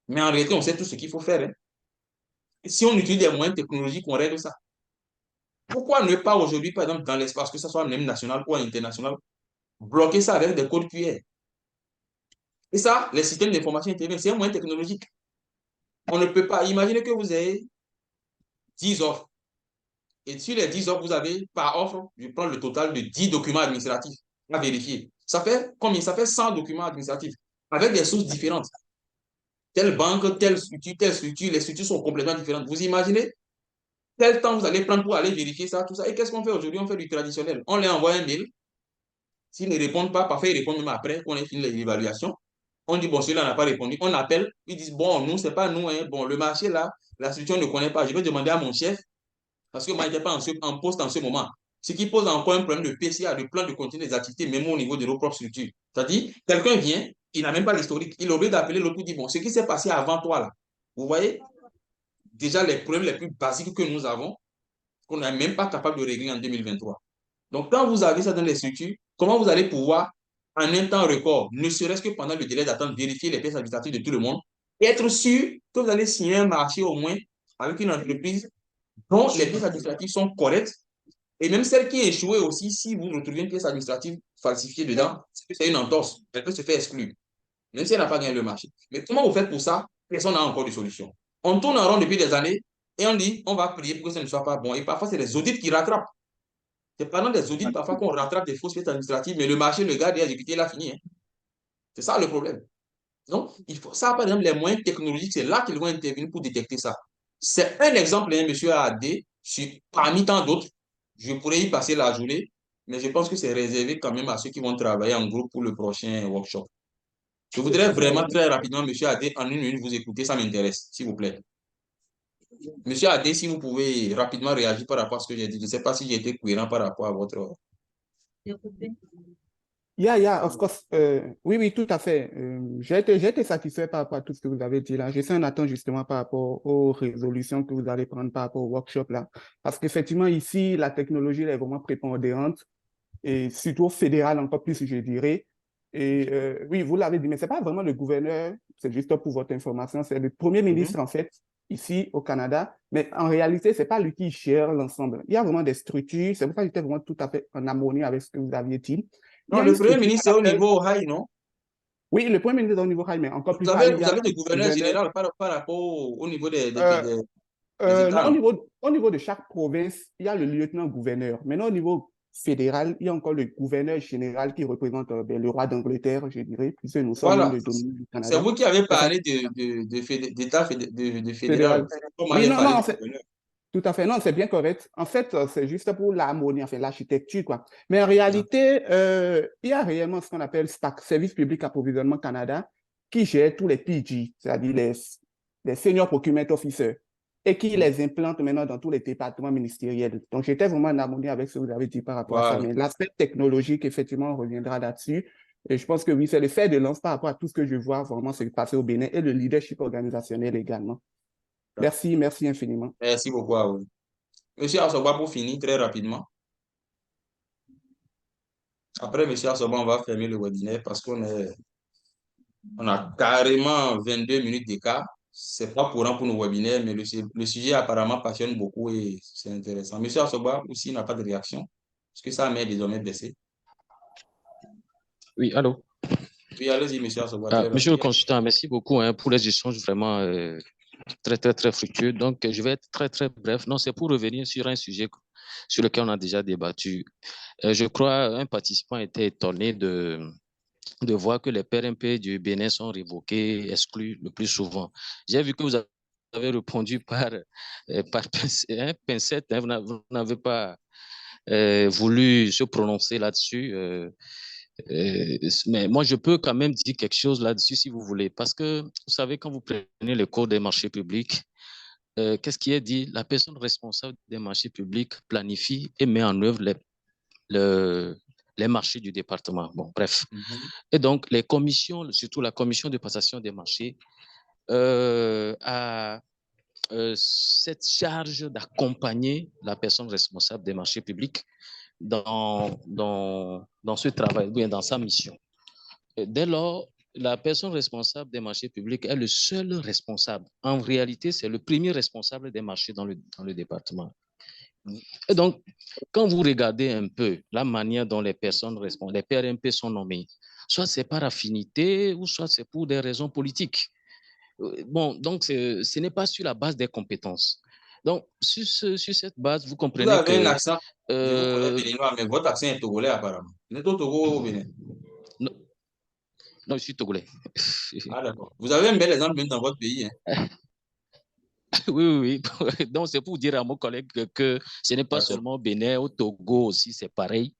Mais en réalité, on sait tout ce qu'il faut faire. Hein. Si on utilise des moyens technologiques, on règle ça. Pourquoi ne pas aujourd'hui, par exemple, dans l'espace, que ce soit même national ou international, bloquer ça avec des codes QR? Et ça, les systèmes d'information interviennent, c'est un moyen technologique. On ne peut pas imaginer que vous ayez 10 offres. Et sur les 10 offres, vous avez par offre, je prends le total de 10 documents administratifs à vérifier. Ça fait combien? Ça fait 100 documents administratifs avec des sources différentes. Telle banque, telle structure, les structures sont complètement différentes. Vous imaginez quel temps vous allez prendre pour aller vérifier ça, tout ça. Et qu'est-ce qu'on fait aujourd'hui? On fait du traditionnel. On leur envoie un mail. S'ils ne répondent pas, parfois ils répondent même après qu'on ait fini l'évaluation. On dit, bon, celui-là n'a pas répondu. On appelle, ils disent, bon, nous, c'est pas nous. Hein. Bon, le marché, là, la structure ne connaît pas. Je vais demander à mon chef, parce que moi, je n'étais pas en poste en ce moment. Ce qui pose encore un problème de PCA, de plan de continuité des activités, même au niveau de nos propres structures. C'est-à-dire, quelqu'un vient, il n'a même pas l'historique. Il aurait d'appeler l'autre pour dire, bon, ce qui s'est passé avant toi, là, vous voyez, déjà les problèmes les plus basiques que nous avons, qu'on n'est même pas capable de régler en 2023. Donc, quand vous avez ça dans les structures, comment vous allez pouvoir, en un temps record, ne serait-ce que pendant le délai d'attente, vérifier les pièces administratives de tout le monde et être sûr que vous allez signer un marché au moins avec une entreprise dont les pièces administratives sont correctes et même celle qui est échouée aussi, si vous retrouvez une pièce administrative falsifiée dedans, c'est une entorse, elle peut se faire exclure, même si elle n'a pas gagné le marché. Mais comment vous faites pour ça? Personne n'a encore de solution. On tourne en rond depuis des années et on dit, on va prier pour que ça ne soit pas bon. Et parfois, c'est les audits qui rattrapent. C'est pendant des audits parfois qu'on rattrape des fausses pièces administratives, mais le marché, le gars déjà exécuté, il a fini. Hein. C'est ça le problème. Donc, il faut ça, par exemple, les moyens technologiques, c'est là qu'ils vont intervenir pour détecter ça. C'est un exemple, hein, monsieur AD, parmi tant d'autres. Je pourrais y passer la journée, mais je pense que c'est réservé quand même à ceux qui vont travailler en groupe pour le prochain workshop. Je voudrais vraiment très rapidement, monsieur AD, en une minute, vous écouter, ça m'intéresse, s'il vous plaît. Monsieur Adé, si vous pouvez rapidement réagir par rapport à ce que j'ai dit. Je ne sais pas si j'ai été cohérent par rapport à votre... Yeah, of course. Oui, tout à fait. J'ai été satisfait par rapport à tout ce que vous avez dit là. Je suis en attente justement par rapport aux résolutions que vous allez prendre par rapport au workshop là. Parce qu'effectivement, ici, la technologie elle est vraiment prépondérante et surtout fédérale encore plus, je dirais. Et oui, vous l'avez dit, mais ce n'est pas vraiment le gouverneur, c'est juste pour votre information, c'est le premier ministre en fait, ici au Canada, mais en réalité, ce n'est pas lui qui gère l'ensemble. Il y a vraiment des structures, c'est pour ça que j'étais vraiment tout à fait en harmonie avec ce que vous aviez dit. Non, le premier ministre, c'est au niveau high, non? Oui, le premier ministre est au niveau high, mais encore plus high. Vous avez des gouverneurs généraux par rapport au niveau des États, non, au niveau de chaque province, il y a le lieutenant-gouverneur. Maintenant, au niveau fédéral, il y a encore le gouverneur général qui représente le roi d'Angleterre, je dirais, puisque nous sommes le domaine du Canada. C'est vous qui avez parlé d'État fédéral. Oui, non, en fait, tout à fait, non, c'est bien correct. En fait, c'est juste pour l'harmonie, enfin, l'architecture, quoi. Mais en réalité, il y a réellement ce qu'on appelle SPAC, Service Public Approvisionnement Canada, qui gère tous les PG, c'est-à-dire les Senior Procurement Officers, et qui les implante maintenant dans tous les départements ministériels. Donc, j'étais vraiment en harmonie avec ce que vous avez dit par rapport à ça. Mais l'aspect technologique, effectivement, on reviendra là-dessus. Et je pense que oui, c'est le fait de lance par rapport à tout ce que je vois vraiment se passer au Bénin et le leadership organisationnel également. Merci infiniment. Merci beaucoup à vous. Monsieur Assoba, pour finir très rapidement. Après, monsieur Assoba, on va fermer le webinaire parce qu'on a carrément 22 minutes d'écart. Ce n'est pas courant pour nos webinaires, mais le sujet apparemment passionne beaucoup et c'est intéressant. Monsieur Assoba, aussi, n'a pas de réaction. Est-ce que ça m'est désormais baissé? Oui, allô? Oui, allez-y, monsieur Assoba. Monsieur le consultant, merci beaucoup pour les échanges vraiment très fructueux. Donc, je vais être très bref. Non, c'est pour revenir sur un sujet sur lequel on a déjà débattu. Je crois un participant était étonné de voir que les PRMP du Bénin sont révoqués, exclus le plus souvent. J'ai vu que vous avez répondu par pincette, hein, vous n'avez pas voulu se prononcer là-dessus. Mais moi, je peux quand même dire quelque chose là-dessus si vous voulez. Parce que, vous savez, quand vous prenez le code des marchés publics, qu'est-ce qui est dit? La personne responsable des marchés publics planifie et met en œuvre les marchés du département. Bon, bref. Et donc, les commissions, surtout la commission de passation des marchés, a cette charge d'accompagner la personne responsable des marchés publics dans ce travail, ou bien dans sa mission. Dès lors, la personne responsable des marchés publics est le seul responsable. En réalité, c'est le premier responsable des marchés dans le département. Et donc, quand vous regardez un peu la manière dont les personnes responsables, les PRMP sont nommés, soit c'est par affinité ou soit c'est pour des raisons politiques. Bon, donc ce n'est pas sur la base des compétences. Donc, sur cette base, vous comprenez que... Vous avez un accent, je vous connais béninois, mais votre accent est togolais apparemment. Vous êtes au Togo ou au Bénin? Non, je suis togolais. Ah d'accord. Vous avez un bel exemple même dans votre pays. Hein. Oui. Donc, c'est pour dire à mon collègue que ce n'est pas seulement au Bénin, au Togo aussi, c'est pareil.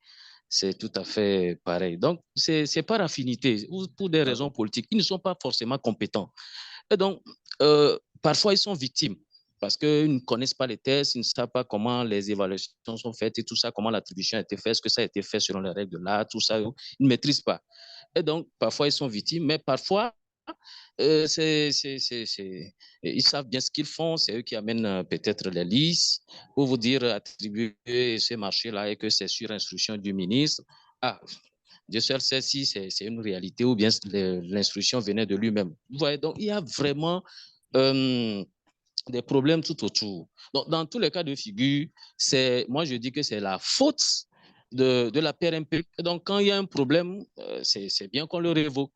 C'est tout à fait pareil. Donc, c'est par affinité ou pour des raisons politiques. Ils ne sont pas forcément compétents. Et donc, parfois, ils sont victimes parce qu'ils ne connaissent pas les tests, ils ne savent pas comment les évaluations sont faites et tout ça, comment l'attribution a été faite, est-ce que ça a été fait selon les règles de l'art, tout ça, ils ne maîtrisent pas. Et donc, parfois, ils sont victimes, mais parfois, ils savent bien ce qu'ils font, c'est eux qui amènent peut-être les listes pour vous dire attribuer ce marché-là et que c'est sur instruction du ministre. Ah, Dieu seul sait si c'est une réalité ou bien l'instruction venait de lui-même. Vous voyez, donc il y a vraiment des problèmes tout autour. Donc, dans tous les cas de figure, moi je dis que c'est la faute de la PRMP. Donc, quand il y a un problème, c'est bien qu'on le révoque.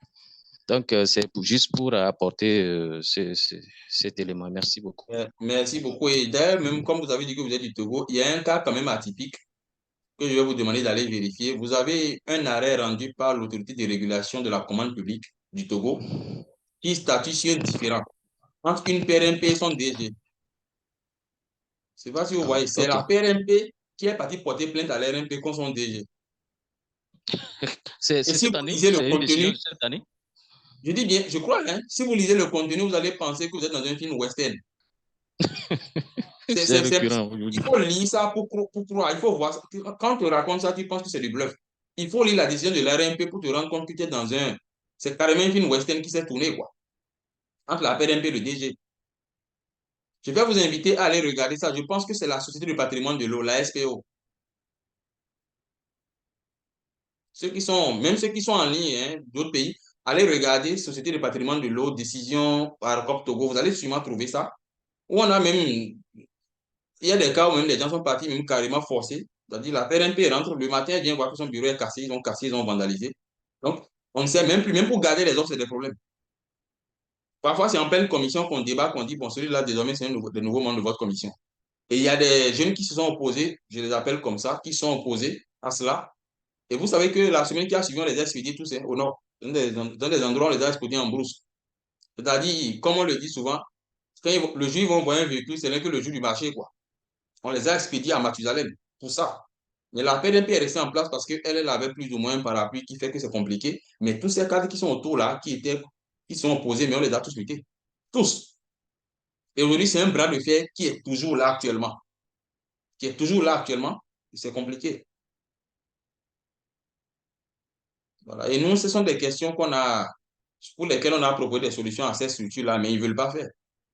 Donc, c'est juste pour apporter cet élément. Merci beaucoup. Merci beaucoup. Et d'ailleurs, même comme vous avez dit que vous êtes du Togo, il y a un cas quand même atypique que je vais vous demander d'aller vérifier. Vous avez un arrêt rendu par l'autorité de régulation de la commande publique du Togo qui statue sur différent entre une PRMP et son DG. Je ne sais pas si vous voyez, c'est la PRMP qui est partie porter plainte à l'RMP contre son DG. C'est cette année? C'est une décision de cette année? Je dis bien, je crois, hein, si vous lisez le contenu, vous allez penser que vous êtes dans un film western. C'est récurrent. Il faut lire ça pour croire. Il faut voir ça. Quand on te raconte ça, tu penses que c'est du bluff. Il faut lire la décision de l'RMP pour te rendre compte que tu es dans un... C'est carrément un film western qui s'est tourné, quoi. Entre la PRMP et le DG. Je vais vous inviter à aller regarder ça. Je pense que c'est la Société de patrimoine de l'eau, la SPO. Même ceux qui sont en ligne, hein, d'autres pays, allez regarder Société de patrimoine de l'eau, décision par COP Togo. Vous allez sûrement trouver ça. Où on a même... Il y a des cas où même les gens sont partis même carrément forcés. C'est-à-dire la PRMP rentre le matin, elle vient voir que son bureau est cassé, ils ont vandalisé. Donc, on ne sait même plus, même pour garder les offres, c'est des problèmes. Parfois, c'est en pleine commission qu'on débat, qu'on dit, bon, celui-là, désormais, c'est le nouveau membre de votre commission. Et il y a des jeunes qui se sont opposés, je les appelle comme ça, qui sont opposés à cela. Et vous savez que la semaine qui a suivi, on les a expédiés tous au nord. Dans des endroits, on les a expédiés en brousse. C'est-à-dire, comme on le dit souvent, quand le jour où ils vont voir un véhicule, c'est là que le jour du marché, quoi. On les a expédiés à Mathusalem pour ça. Mais la PNP est restée en place parce qu'elle avait plus ou moins un parapluie qui fait que c'est compliqué. Mais tous ces cadres qui sont autour là, qui sont opposés, mais on les a tous mutés. Tous. Et aujourd'hui, c'est un bras de fer qui est toujours là actuellement. C'est compliqué. Voilà. Et nous, ce sont des questions pour lesquelles on a proposé des solutions à ces structures-là, mais ils ne veulent pas faire.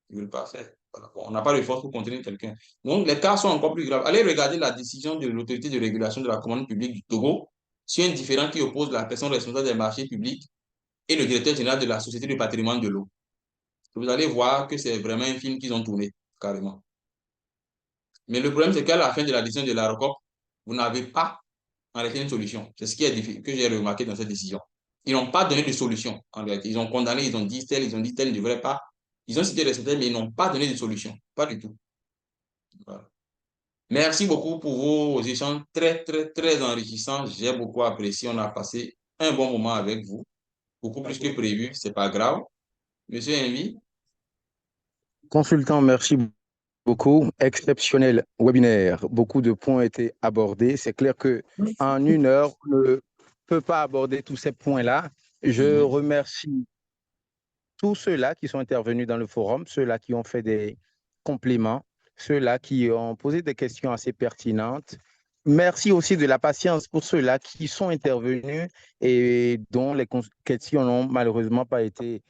Ils ne veulent pas faire. Voilà. On n'a pas de force pour contenir quelqu'un. Donc, les cas sont encore plus graves. Allez regarder la décision de l'autorité de régulation de la commande publique du Togo sur un différend qui oppose la personne responsable des marchés publics et le directeur général de la Société de patrimoine de l'eau. Vous allez voir que c'est vraiment un film qu'ils ont tourné, carrément. Mais le problème, c'est qu'à la fin de la décision de la ROCOP, vous n'avez pas arrêté une solution. C'est ce que j'ai remarqué dans cette décision. Ils n'ont pas donné de solution, en réalité. Ils ont condamné, ils ont dit tel ne devrait pas. Ils ont cité les secteurs, mais ils n'ont pas donné de solution. Pas du tout. Voilà. Merci beaucoup pour vos échanges très, très, très enrichissants. J'ai beaucoup apprécié. On a passé un bon moment avec vous. Beaucoup plus que prévu. C'est pas grave. Monsieur Envy. Consultant, merci beaucoup. Exceptionnel webinaire. Beaucoup de points ont été abordés. C'est clair qu'en 1 heure, on ne peut pas aborder tous ces points-là. Je remercie tous ceux-là qui sont intervenus dans le forum, ceux-là qui ont fait des compléments, ceux-là qui ont posé des questions assez pertinentes. Merci aussi de la patience pour ceux-là qui sont intervenus et dont les questions n'ont malheureusement pas été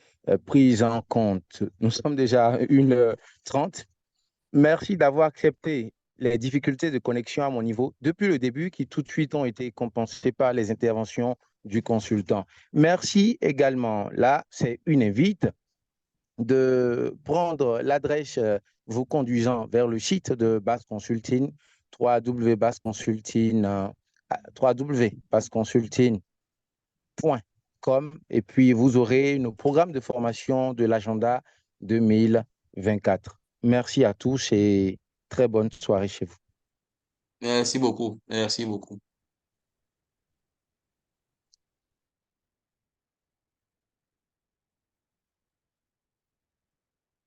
prises en compte. Nous sommes déjà à 1h30. Merci d'avoir accepté les difficultés de connexion à mon niveau depuis le début qui tout de suite ont été compensées par les interventions du consultant. Merci également, là, c'est une invite de prendre l'adresse vous conduisant vers le site de Bass Consulting, www.bassconsulting.com et puis vous aurez nos programmes de formation de l'agenda 2024. Merci à tous et très bonne soirée chez vous. Merci beaucoup. Merci beaucoup.